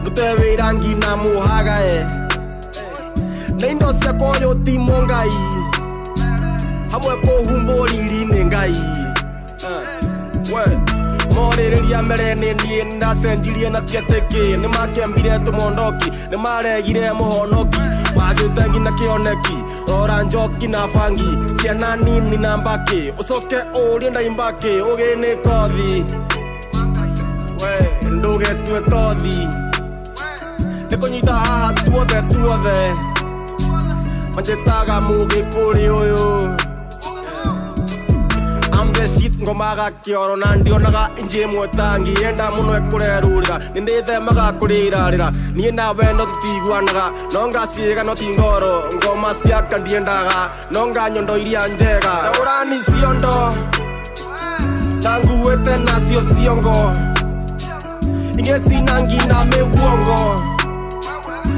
ndute wĩra ngina mũhagae nĩ indo ciakwa ũyũ ti Mũngai hamwe kũhumbwo riri nĩ Ngai morĩrĩria mbere nĩ niĩ ndacenjirie na tietĩkĩ nĩ makĩambire tũmondoki nĩ maregire mũhonoki wagĩte nginya kĩoneki rora njoki na bangi ciana nini na mbakĩ ũcoke ũrie ndaimbakĩ ũgĩ nĩ kothi ndũgetue tothi nĩ kũnyita haha tuothe manjĩtaga mũgĩkũrĩ ũyũ I'm the shit ngomaga kĩoro na ndionaga inji ĩmwe tangi enda mũno ekũrerũrĩra nĩ ndĩthemaga kũrĩrarĩra niĩ nawe no tũtiguanaga no ngaciĩga no ti ngoro ngoma ciaka ndiendaga no nganyondo iria njega ũrani ciondo na nguĩte nacio ciongo ingĩcina ngina mĩguongo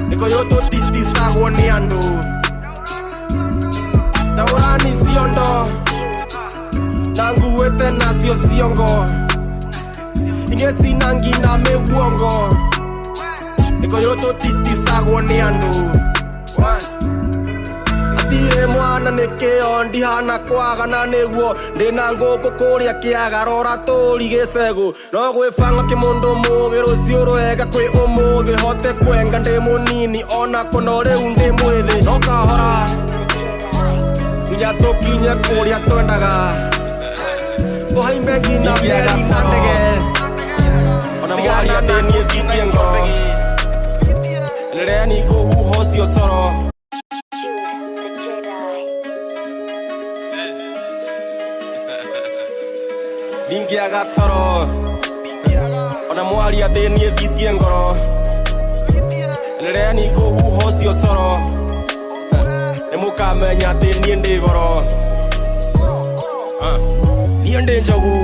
nĩkũyũ tũtiticagwo nĩ andũ na ũrani ciondo na nguĩte nacio ciongo ingĩcina ngina mĩguongo nĩkũyũ tũtiticagwo nĩ andũ atirĩ mwana nĩkĩo ndihana kwagana nĩguo ndĩna ngũkũ kũrĩa kĩaga rora tũri gĩcegũ no gwĩbanga kĩmũndũ mũgĩ rũciũ rwega kwĩ ũmũthĩ hote kwenga ndĩ mũnini ona kũno rĩu ndĩ mwĩthĩ no kahora nginya tũkinye kũrĩa twendaga tũhaimbe nginya meri na ndege ona mwaria ndĩ niĩ thitie ngoro rĩrĩa nikũhuha ũcio coro ndingĩaga toro ona mwaria ndĩ niĩ thitie ngoro rĩrĩa nikũhuha ũcio coro nĩ mũkamenya atĩ niĩ ndĩ goro niĩ ndĩ njogu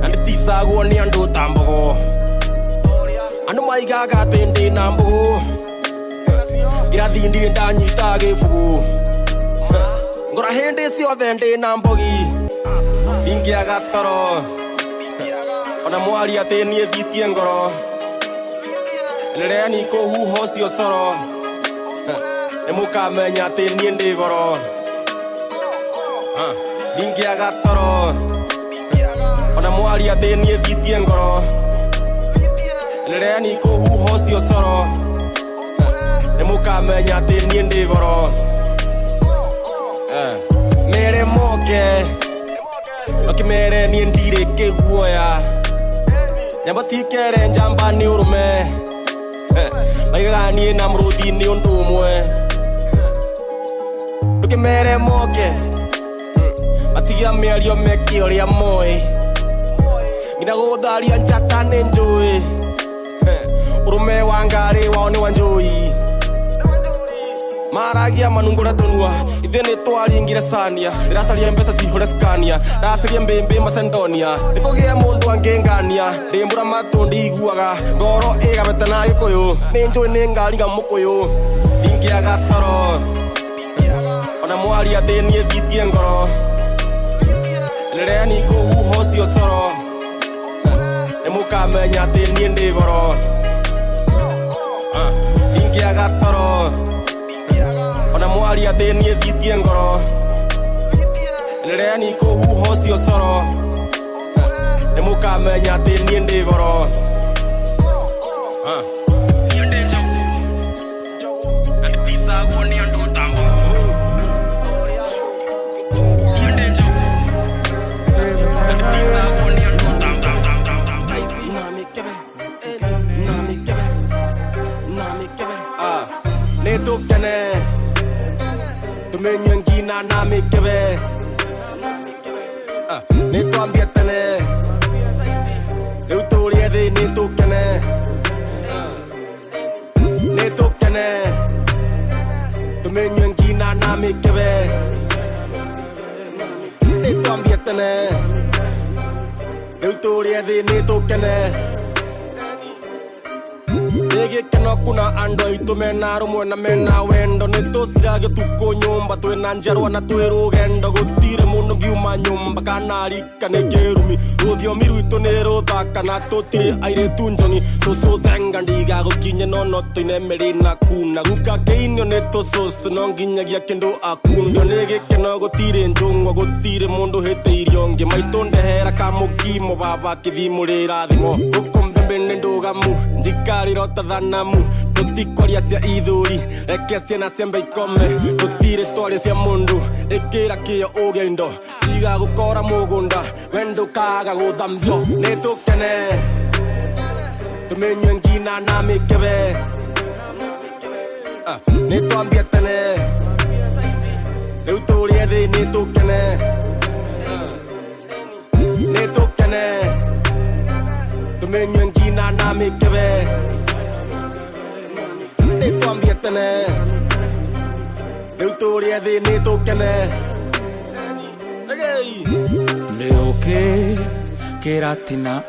na ndĩticagwo nĩ andũ ta mbogo andũ maigaga atĩ ndĩ na mbũgũ ngĩrathi ndirĩ ndanyita gĩbũgũ ngora hĩndĩ ciothe ndĩ na mbogi ndingĩaga toro ona mwaria atĩ niĩ thitie ngoro rĩrĩa nikũhuha ũcio coro nĩ mũkamenya atĩ niĩ ndĩ goro ndingĩaga toro ona mwari atä niä thitie ngoro rä ni kå huho cio coro nä må kamenya atä niä ndä goro mä rä moke okä mere niä ndirä kä guoya nyambatikere njamba nä å rå me maigaga niä na må rå thi nä å ndå å mwe okä mere moke matigia mä ario mekä å rä a moä nginya gå tharia njata nä njå ä å rå me wa ngarä wao nä wa njå i maragia manungo rä a tå nua ithe nä twaringire cania ndä racaria mbeca cihå re scania ndacaria mbä mbä macendonia nä kå gä a må ndå angä ngania ndä mbå ra matå ndiguaga ngoro ä gabete na gä kå yå nä njå ä nä ngariga må kå yå ingä aga toro ona mwari atä niä thitie ngoro rä rä a ni kå huho cio coro nä må kamenya atä niä ndä goro ingä aga toro ona mwari atä niä thitie ngoro rä rä a ni kå huho cio coro nä må kamenya atä niä ndä goro Neto kene tumenye ngina na mikebe neto ambietene leutori ede neto kene tumenye ngina na mikebe neto ambietene leutori ede neto kene Nege kena kuna ando itu mena rumo na mena wendo neto siage tuko nyumba tu na njarwa na tu erogendo gutire muno giuma nyumba kanari kanegerumi odio miru itu nero takana totire aire tunjoni so denga ndiga gokinye no to ine merina kuna guka keinyo neto so no nginyagia kendo akundo nege kena gutire njungwa gutire mundo hete irionge maitonde hera kamukimo baba kithimurira thimo gukombe ndogamu njikari thanamu tutikwaria cia ithuri reke ciana ciambe ikome tutire twaria cia mundu ikira kio ugendo ciga gukora mugunda wendo kaga guthambio nitukene tumenye ngina na mikebe nitwambie tene riu turie thi nitukene tumenye ngina na mikebe nitwambie tene riu turie thi nitukene nä å kä kä ratina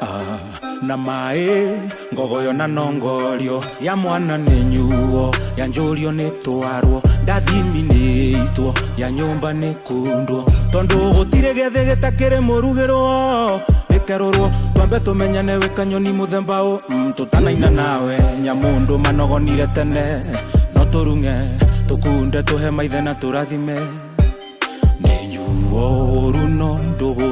na maä ngogoyo na nongorio ya mwana nä nyuo ya njårio nä twarwo ndathimi nä itwo ya nyåmba nä kundwo tondå gå tirä gethe gä takä rä må rugä rwo nä kerorwo twambe tå menyane wä kanyoni må themba å tå tanaina nawe nyamå ndå manogonire tene no tå runge tå kunde tå he maithe na tå rathime nä nyuo å runo ndågå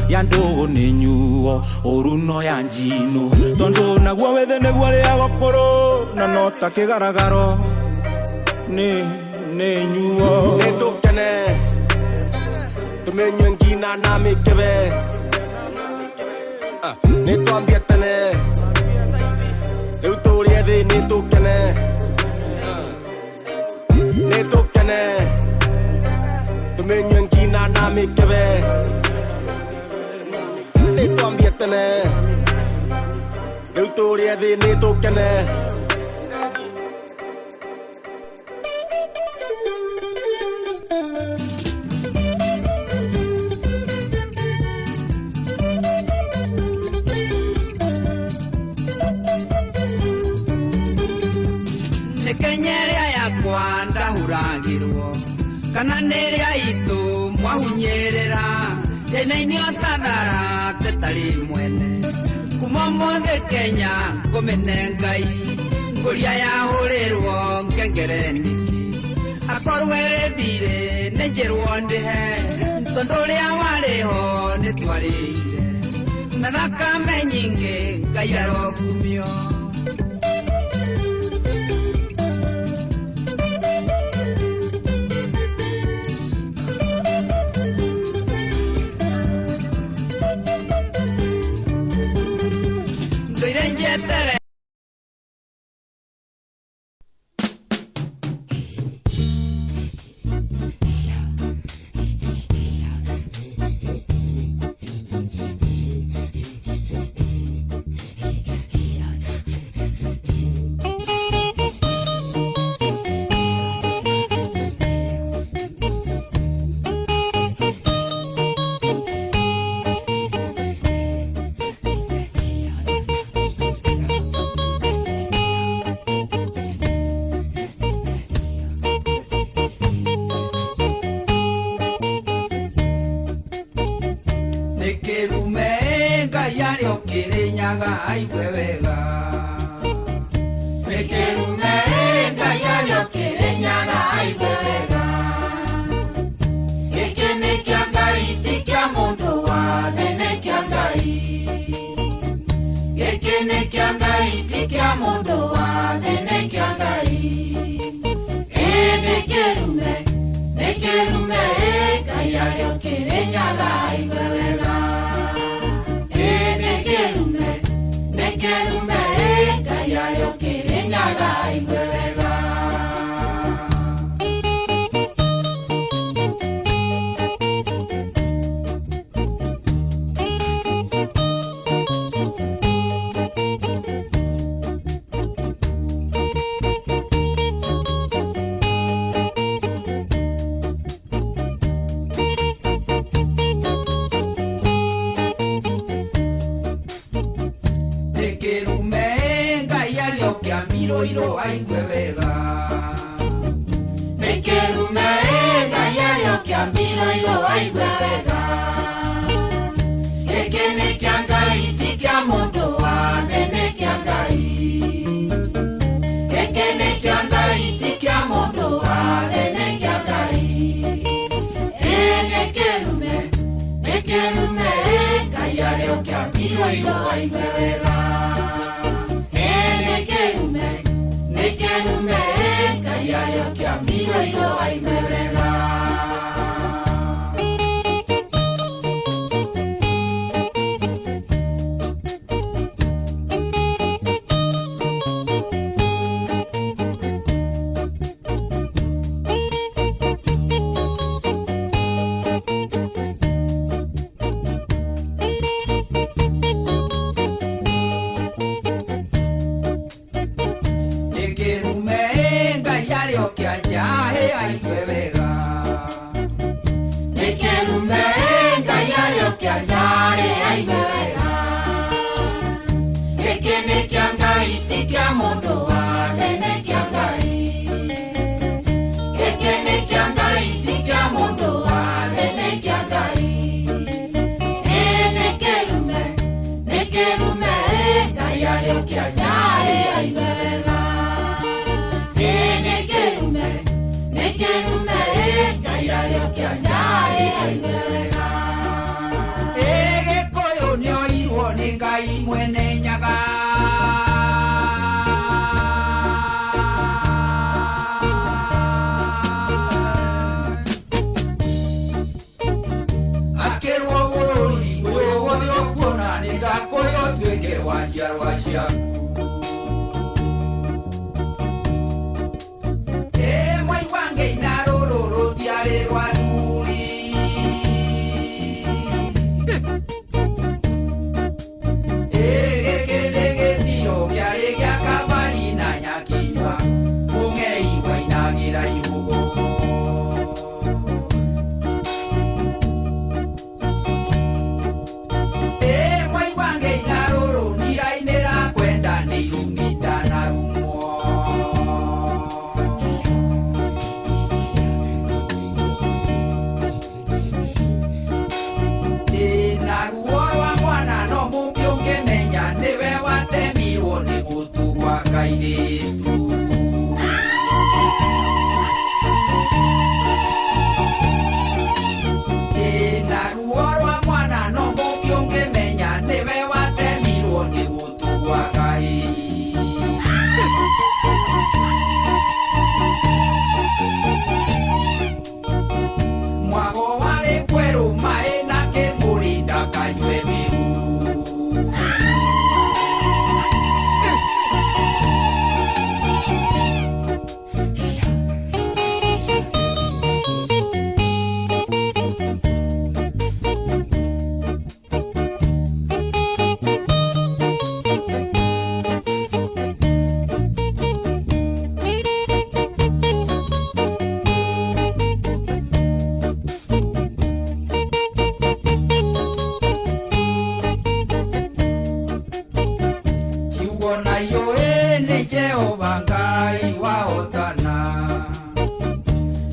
ya ndågå nä nyuo å runo ya njino tondå naguo wethe nä guo rä agåkå rå na no ta kä garagaro nä nyuo nä tå kene tå menye ngina na mä kebe nä twambie tene rä u tå rä ethä nä tå kene tå menye ngina na mä kebe nä twambie tene rä u tå rä ethä nä tå kene kana neria itu mwahunyerera ene otathara tetari mwene kuma mothe Kenya ngomene Ngai nguria yahurirwo ngengereniki akorwerethire nenjerwo ndihe tondu ria wariho nitwarire na thakame nyingĩ Ngai arogumio. Ndũire njetere Nĩkĩrume Ngai arĩ o Kĩrĩnyaga aigue wega. Nĩkĩrume Ngai arĩ o Kĩrĩnyaga aigue wega. Gĩkĩ nĩ kĩa Ngai ti kĩa mũndũ wothe, nĩ kĩa Ngai. Gĩkĩ nĩ kĩa Ngai ti kĩa mũndũ wothe, nĩ kĩa Ngai. Nĩkĩrume Ngai arĩ o Kĩrĩnyaga aigue wega. Nĩkĩrume Ngai arĩ o Kĩrĩnyaga aigue wega. Nĩkĩrume Ngai arĩ o Kĩambirũirũ aigue wega. Nĩkĩrume Ngai arĩ o Kĩambirũirũ aigue wega. Gĩkĩ nĩ kĩa Ngai ti kĩa mũndũ wothe, nĩ kĩa Ngai. Gĩkĩ nĩ kĩa Ngai ti kĩa mũndũ wothe, nĩ kĩa Ngai. Nĩkĩrume Ngai arĩ o Kĩambirũirũ aigue wega. Nĩkĩrume Ngai arĩ o Kĩambirũirũ aigue wega. Nĩkĩrume Ngai arĩ o Kĩanjahĩ aigue wega. Nĩkĩrume Ngai arĩ o Kĩanjahĩ aigue wega. Gĩkĩ nĩ kĩa Ngai ti kĩa mũndũ wothe, nĩ kĩa Ngai. Gĩkĩ nĩ kĩa Ngai ti kĩa mũndũ wothe, nĩ kĩa Ngai. Nĩkĩrume Ngai arĩ o Kĩanjahĩ aigue wega. Nĩkĩrume Ngai arĩ o Kĩanjahĩ aigue wega. Gĩkũyũ nĩoirwo nĩ Ngai mwene Nyaga. Akĩrwo bũrũri ũyũ wothe ũkuona nĩ ndakũyũ tuĩke wa njiarwa ciaku. Mwaigua ngĩina rũrũ rũtiarĩ rwa thuri. Gĩkĩ nĩ gĩtio kĩarĩ gĩa Kabari na Nyakinyua, mũng'ei wainagĩra ihũgũ. Mwaigua ngĩina rũrũ ndirainĩra kwenda ciugo na iũĩ nĩ Jehova Ngai wahotana.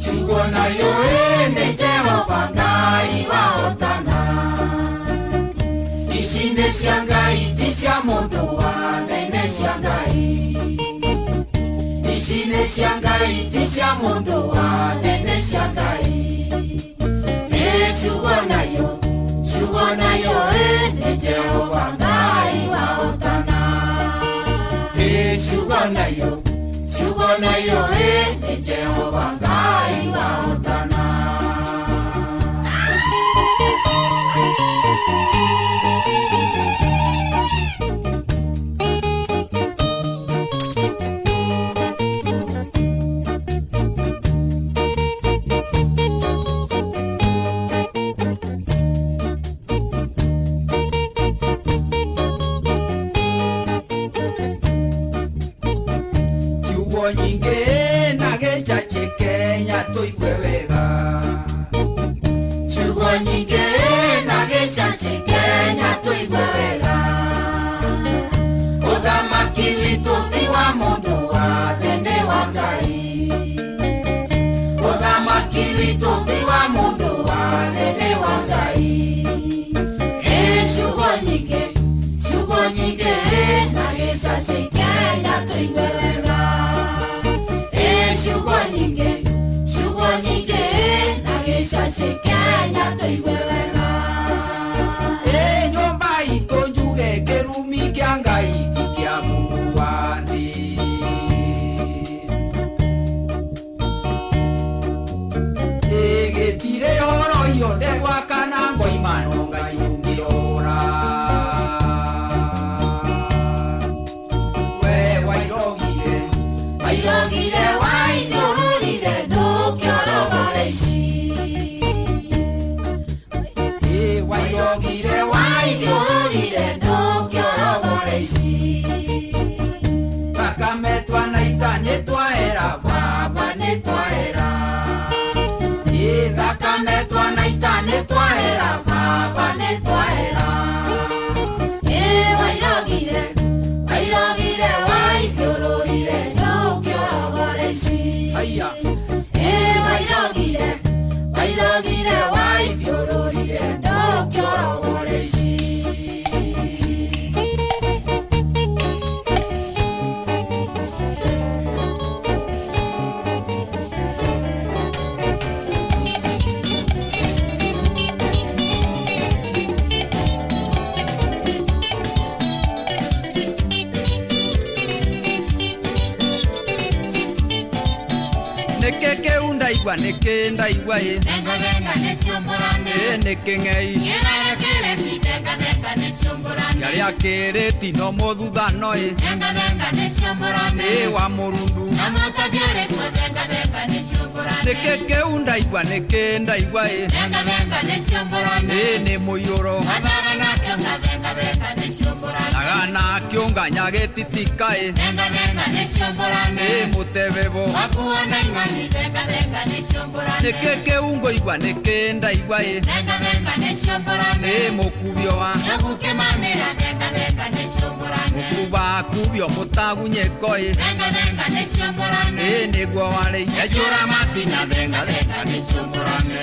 Ciugo na iũĩ nĩ Jehova Ngai wahotana. Ici nĩ cia Ngai ti cia mũndũ wothe, nĩ cia Ngai. Ici nĩ cia Ngai ti cia mũndũ wothe, nĩ cia Ngai. Ciugo na iũĩ nĩ Jehova Ngai wahotana. Ciugo na iũĩ nĩ Jehova Ngai wahotana. Nyingĩ na gĩchachi Kenya tũigue wega. Ciugo nyingĩ na gĩchachi Kenya tũigue wega. Ũthamaki witũ ti wa mũndũ wothe, nĩ wa Ngai. Ũthamaki witũ ti wa mũndũ wothe, nĩ wa Ngai. Ciugo nyingĩ na gĩchachi Kenya tũigue wega. Ciugo nyingĩ na gĩchaci Kenya tũigue wega. Nyũmba itũ njuge kĩrumi kĩa Ngai ti kĩa mũndũ wa thĩ. Gĩtirĩ horo iyo ndegwa kana ngoima no Ngai ũngĩrora. We wairogire waithiũrũrire ndũkĩorogore ici. Wairogire waithiũrũrire ndũkĩorogore ici. Thakame twanaita nĩ twahera baba, nĩ twahera. Thakame twanaita nĩ twahera baba, nĩ twahera. Wairogire waithiũrũrire ndũkĩorogore ici. Wairogire waithiũrũrire ndũkĩorogore ici. Nĩkĩ kĩu ndaigua nĩkĩ ndaigua ĩ. Venga nĩ ciũmbũrane. Nĩkĩ ng'ei. Kĩrĩa kĩrĩti venga nĩ ciũmbũrane. Kĩrĩa kĩrĩti no mũthuthano ĩ. Venga nĩ ciũmbũrane. Wa mũrundu. Na mũtathi ũrĩkuo venga nĩ ciũmbũrane. Nĩkĩ kĩu ndaigua nĩkĩ ndaigua ĩ. Venga nĩ ciũmbũrane. Nĩ mũiyũro. Mabara na kĩonga venga nĩ ciũmbũrane. Agana kĩonga nyagĩtitika ĩ. Venga nĩ ciũmbũrane. Mũtebebo. Wakuo na ing'ang'i venga nĩ ciũmbũrane. Nĩkĩ kĩu ngũigua nĩkĩ ndaigua ĩ. Venga nĩ ciũmbũrane. Mũkubio wa. Mũgũkĩmamĩra venga nĩ ciũmbũrane. Mũkuba kubio mũtagunyĩko ĩ. Venga nĩ ciũmbũrane. Nĩguo warĩ. Ecũra matinya venga nĩ ciũmbũrane.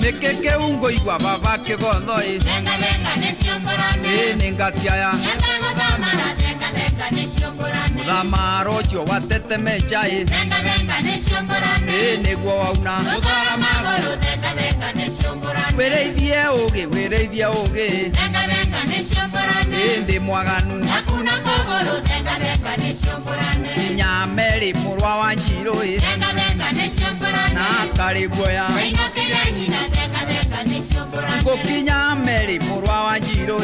Nĩkĩ kĩu ngũigua baba kĩgotho ĩ. Venga nĩ ciũmbũrane. Nĩ ngatiaya. Venga nĩ ciũmbũrane. Mũthamaro ũcio watetemeja ĩ. Venga nĩ ciũmbũrane. Nĩguo wauna. Mũthara magũrũ venga nĩ ciũmbũrane. Wĩrĩithie ũgĩ Venga nĩ ciũmbũrane. Ndĩ mwaganu. Hakuna kũgũrũ venga nĩ ciũmbũrane. Nyameri mũrwa wa Njirũ ĩ. Venga nĩ ciũmbũrane. Na karĩ guoya. Wainũkĩire nyina venga Ngukinya Meri murwa wa Njirũ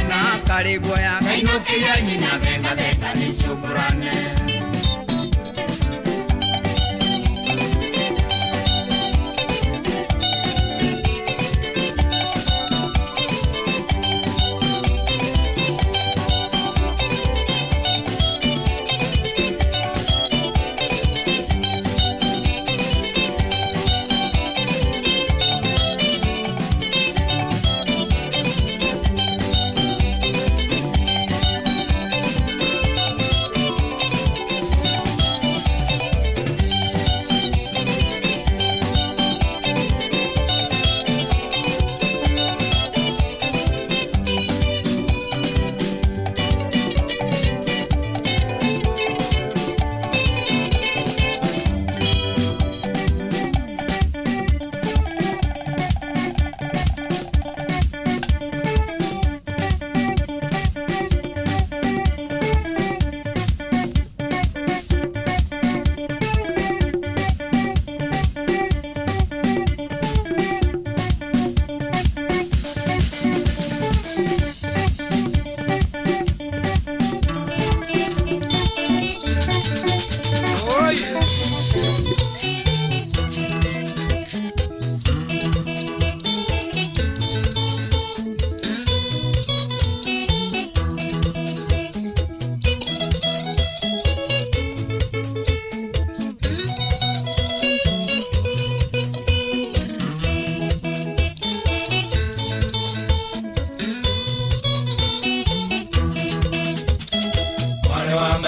na karĩ guoya ngainũkĩria nyina venga venga nĩciũmbũrane.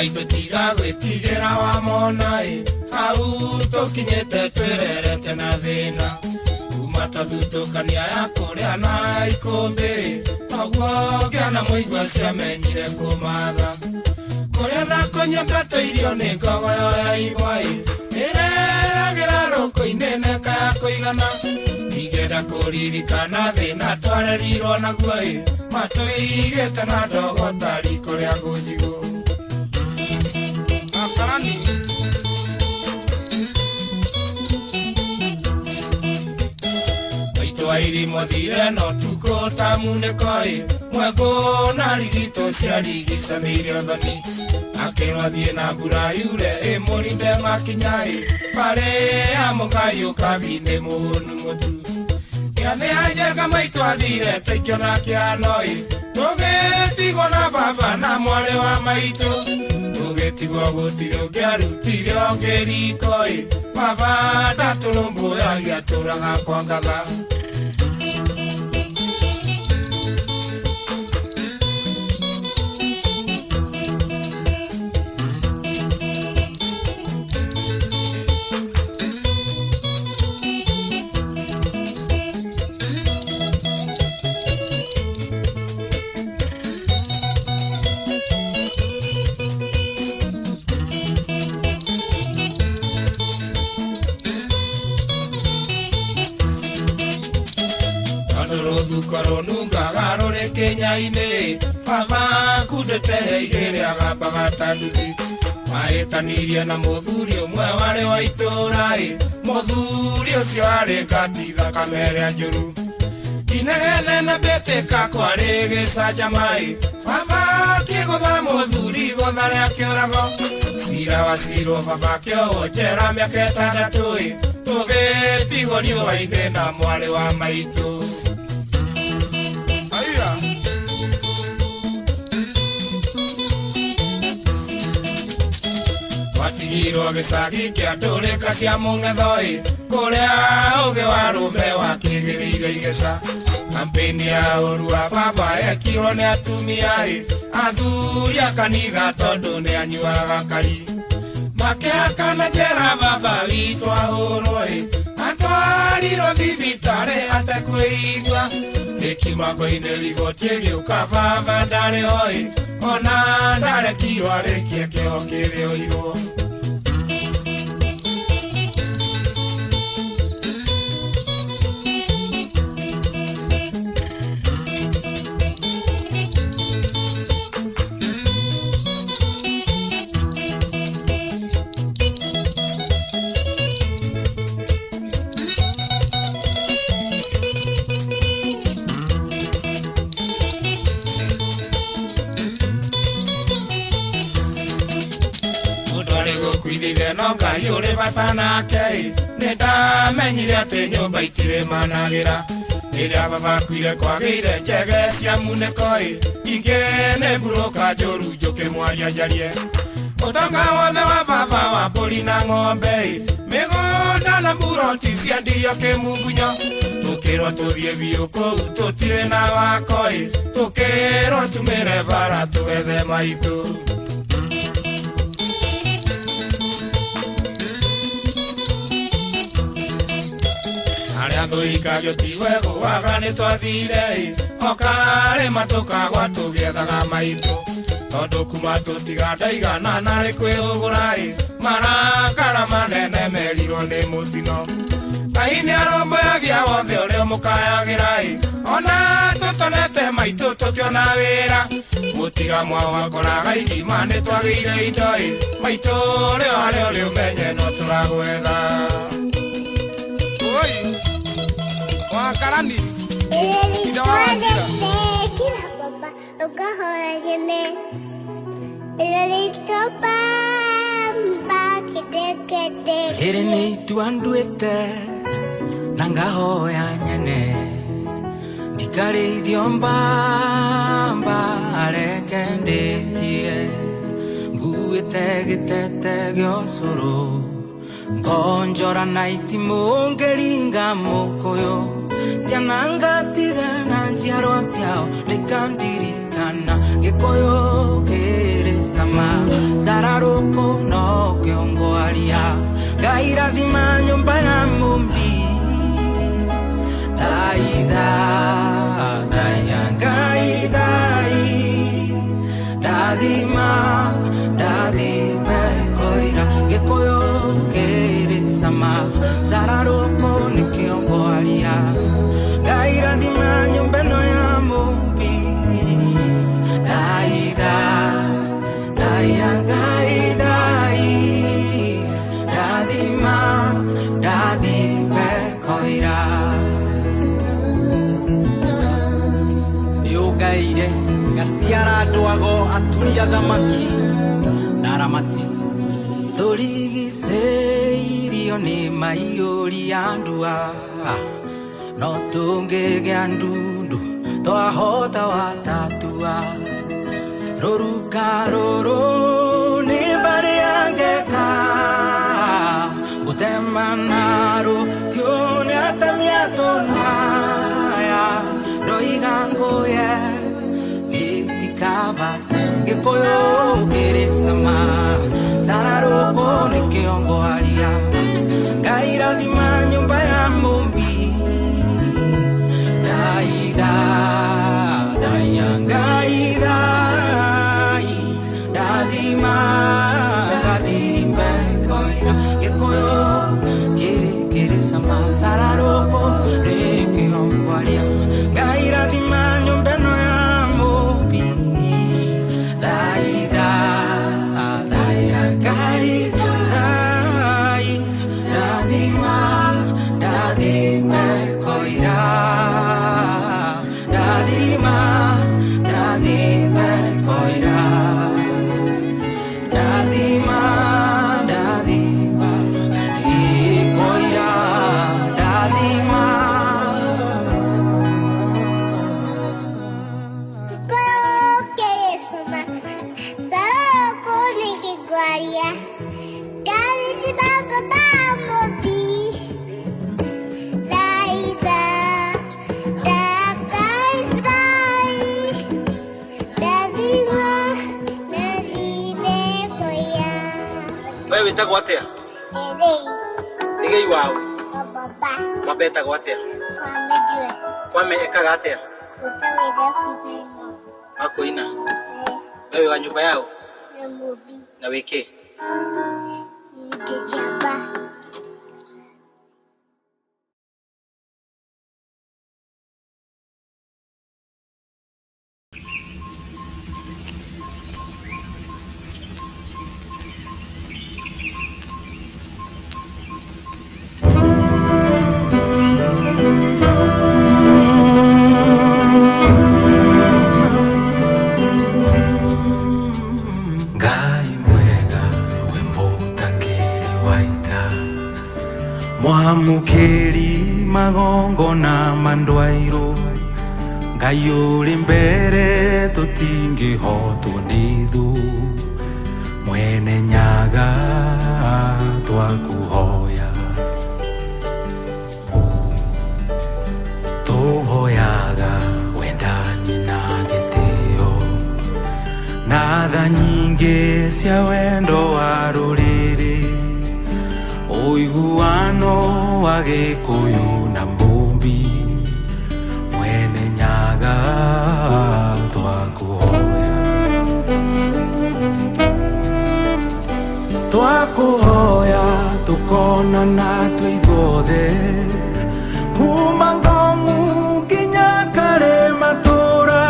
Maitũ tiga gwĩtigĩra wa mona hau tũkinyĩte twĩrerete na thĩna kuma twathutũkania ya kũrĩa na ikũmbĩ noguo ngĩona mũigua ciamenyire kũmatha kũrĩa na kũnyua irio nĩ ngogoyo ya igwa ĩreragĩra rũkũ-inĩ neka ya kũigana ingĩenda kũririkana thĩna twarerirwo naguo matũigĩte na ndogo ta riko rĩa ngũnjigũ. Wairimo thire no tuko tamuneko mweko na rigito ciarigicanĩire ũthoni akĩrothiĩ na mbura yure mũrinde makinya parĩa mũkayũ kabinde mũnu mũtu gĩathĩ njega maitũ athire tũikĩona kĩano tũgĩtigwo na baba na mwarĩ wa maitũ tũgĩtigwo gũtirĩ ũngĩarutire ũngĩ riko baba ndatũrũmbũyagia tũraga kwa ngatha. Koronu garore Kenya-inĩ baba kundete igĩrĩ agambaga ta nduthi mahĩtanirie na mũthuri ũmwe warĩ wa itũũra mũthuri ũcio arĩ ngati thakame ĩrĩa njũru inegene na mbĩtĩka kwarĩ gĩcanjama baba akĩgũtha mũthuri igũtha rĩa kĩũrago cira wacirwo baba akĩohwo njera mĩaka 6 tũgĩtigwo riũa-inĩ na mwarĩ wa maitũ. Watigirwo gĩcagi kĩa ndũrĩka cia mũng'etho kũrĩa ũgĩ wa rũme wakĩgĩrĩire igeca kampeni ya ũru wa baba ekirwo nĩ atumia athuri a kanitha tondũ nĩ anyuaga kari makĩhakana njera baba witũ ahũrwo atwarirwo thibitarĩ atekwĩigua rĩkimango-inĩ riboti ĩgĩũka baba ndarĩ ho ona ndarekirwo arĩkie kĩoho kĩrĩoirwo. Ore gukwithire no Ngai uri bata nake nindamenyire ati nyumba itire managira Ira baba kuire kwagire njege cia muneko inge ne buroka njoru njuke mwaria njarie Utonga wothe wa baba wa mburi na ng'ombe migunda na buroti cia ndirio kimungunyo tukirwo tuthie biu kuu tutire na wako tukirwo tumire bara tugethe maitu Aria thuikagio tiwe gwaga ni twathire okare matukagwa tugiethaga maitu tondu kuma tutiga ndaigana nari kwihugura marakara manene merirwo ni mutino Ngai ni aromboyagia wothe uria mukayagira ona tutonete maitu tukiona wira gutiga mwao wakoraga igima ni twagire indo maitu rio haria uri umenye no turagwetha Oi Wakarani Ida wazira Kira baba Luka horagene Ilitopa Mbakite kete Hiri ni tuanduete Nangahoya nyene Ndikari idiombamba Areke ndikie Nguite gitete giosoro Ngonjora na itimu ngeringa mukoyo Ciana tigana njiarwa ciao Nikandirikana gikoyo kirisama Sararuko no kiongo aria Gairathima nyumba ya mumbi Daida Daya gaidai Dadima Dadime koira Gikoyo sama Sararuko ni kiongo alia Gairathima nyumbeno ya mumbi Daida Daya gaidai Dadima Dadime koira Niogaire Gasiara duago atulia dhamaki Naramati Torigise ni maiuri andua no tungege andundu twahota watatua roruka roro ni bari angeka gutemanaro yone atamiatonaya roigangoye ikabase gekoyo keresama sararoko ni kiongo alia Gairathima nyumba ya mumbi Daida Daya gaidai Dadima Dadimbe koira Gekoyo Kere sama Sararoko Rekiongo alia Gairathima nyumba ya mumbi Daida Daya gaidai Dadime koira Dadime koira Dadime koira Dadime Kikoyo keresuma Saroko nikiguaria Gairathima baba mobi Wewe witagwo atia? Nigei wao. Baba. Baba etagwo atia? Kwamejwe. Kwame ekaga atia? Utaweza kuina. Makoina. Wewe wa nyumba yao? Na mubi. Na weke? Ngejaba. Ngai mwega wimbo Mwamukeri magongo na mandwairo Ngai uri mbere tutingihotwo ni thu Mwene Nyaga twakuhoya Tuhoyaga wendani na gitio Na tha nyingi cia wendo wa ruriri Uiguano wa Gikuyu na Mumbi Mwene Nyaga twakuhoya Twakuhoya tukonana twiothe Kuma Ngongu nginya Karematura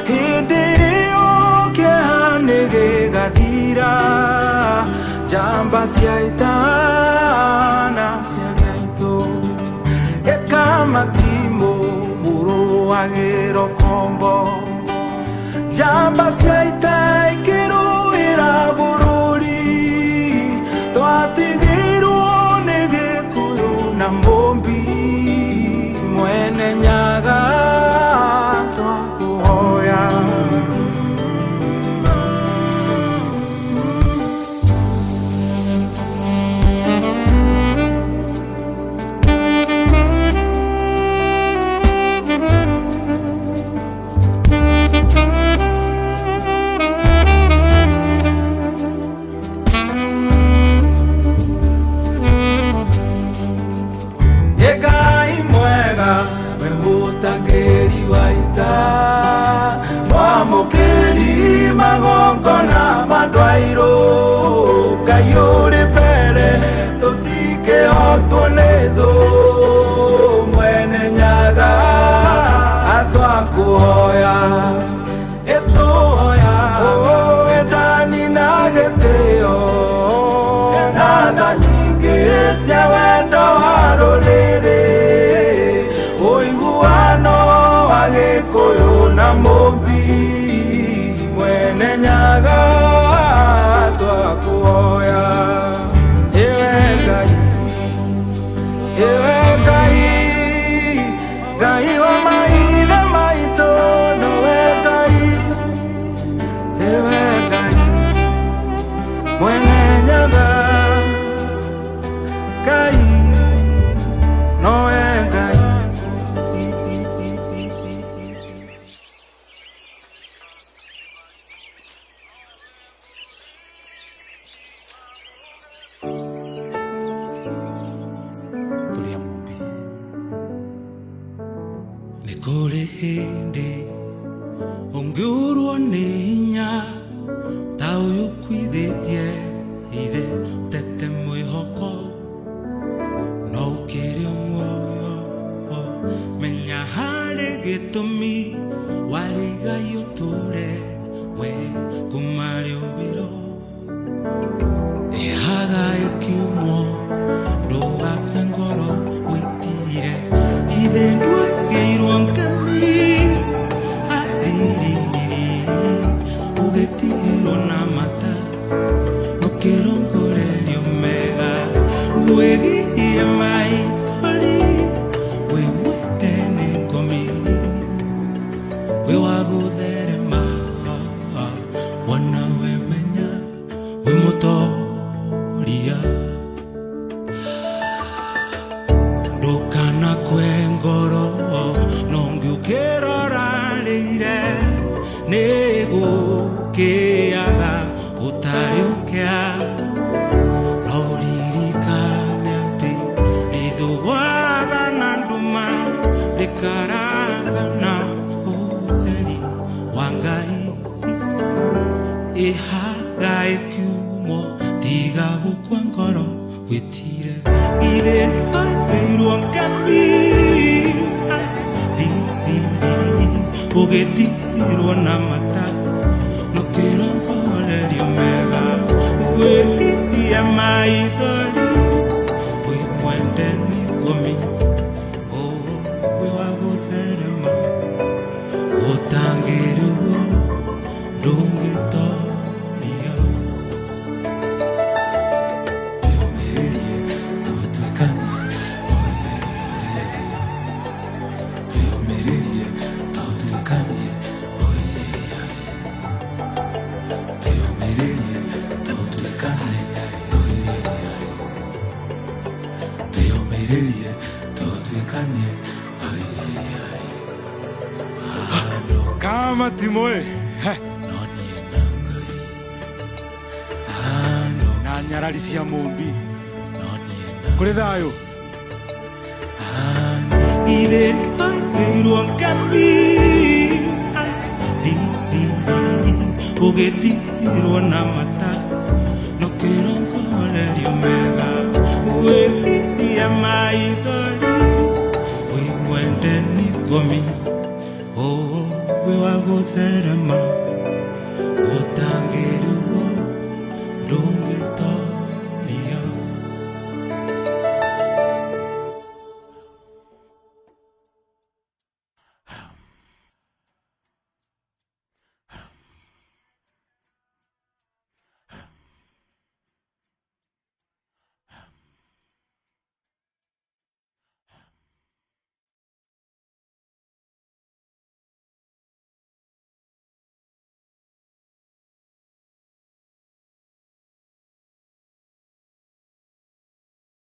Hindi iyo kĩeha gĩgathira Jamba cia itana cia gaitũ Ĩkamatimũ mũrũ wa Gĩrokombo Jamba cia ita ikĩrũĩra bũrũri Twatigirwo nĩ Gĩkũyũ na Mũmbi Mwene Nyaga twakuhoya Ngai mwega we mũtangĩri wa ita Mwamũkĩri magongo na mandwairo Ngai ũrĩ mbere tũtingĩhotwo nĩ thũ Mwene Nyaga twakuhoya Ĩtũhoya wendani na gĩtĩo Na tha nyingĩ cia wendo wa rũrĩrĩ Ũiguano wa Gĩkũyũ na Mũmbi Mwene Nyaga twakuhoya Iwe Ngai, iwe Ngai Ngai wa maithe maitũ nowe Ngai Iwe Ngai Mwene Nyaga Ngai nowe Ngai Tulia Mũmbi Nĩ kũrĩ hĩndĩ ũngĩũrwo nĩ hinya ta ũyũ ũkuithĩtie ithe tete mwĩhoko no ũkĩrĩ muoyo menya harĩ gĩtũmi warĩ Ngai ũtũre we kuma rĩũmbĩro ĩhaga ĩkiumwo ndũgakue ngoro wĩtire ithe ndwagĩirwo ngami hariri ũgĩtigĩrwo na mata ũkĩrongorerio mega wĩgirie maithori wĩ mwendene ngomi wĩ wa gũtherema wona wĩmenya wĩ mũtoria ndũkanakue ngoro nongĩũkĩrorarĩire nĩgũkĩaga ũtarĩ ũkĩa no ririkane atĩ rĩthũaga na nduma rĩkaraga na ũtheri wa Ngai ĩhaga ĩkiumwo tiga gũkua ngoro wĩtire ithe ndwagĩirwo ngami ũgĩtigĩrwo na mata nũkĩrongorerio mega wĩgirie maithori wĩ mwendani ngomi wĩ wa gũtherema ũtangĩrĩrwo ndũngĩtoria twĩũmĩrĩrie tũtuĩka twĩyũmĩrĩrie tũtuĩkane twĩyũmĩrĩrie tũtuĩkane kama timoe no niĩ na Ngai na nyarari cia mũmbi no niĩ na kũrĩ thayũ ithe ndwagĩirwo ngami ũgĩtirwo na mata no kĩrongorerio mega wĩgiria maithori wĩ mwendeni ngomi we wa gũtherema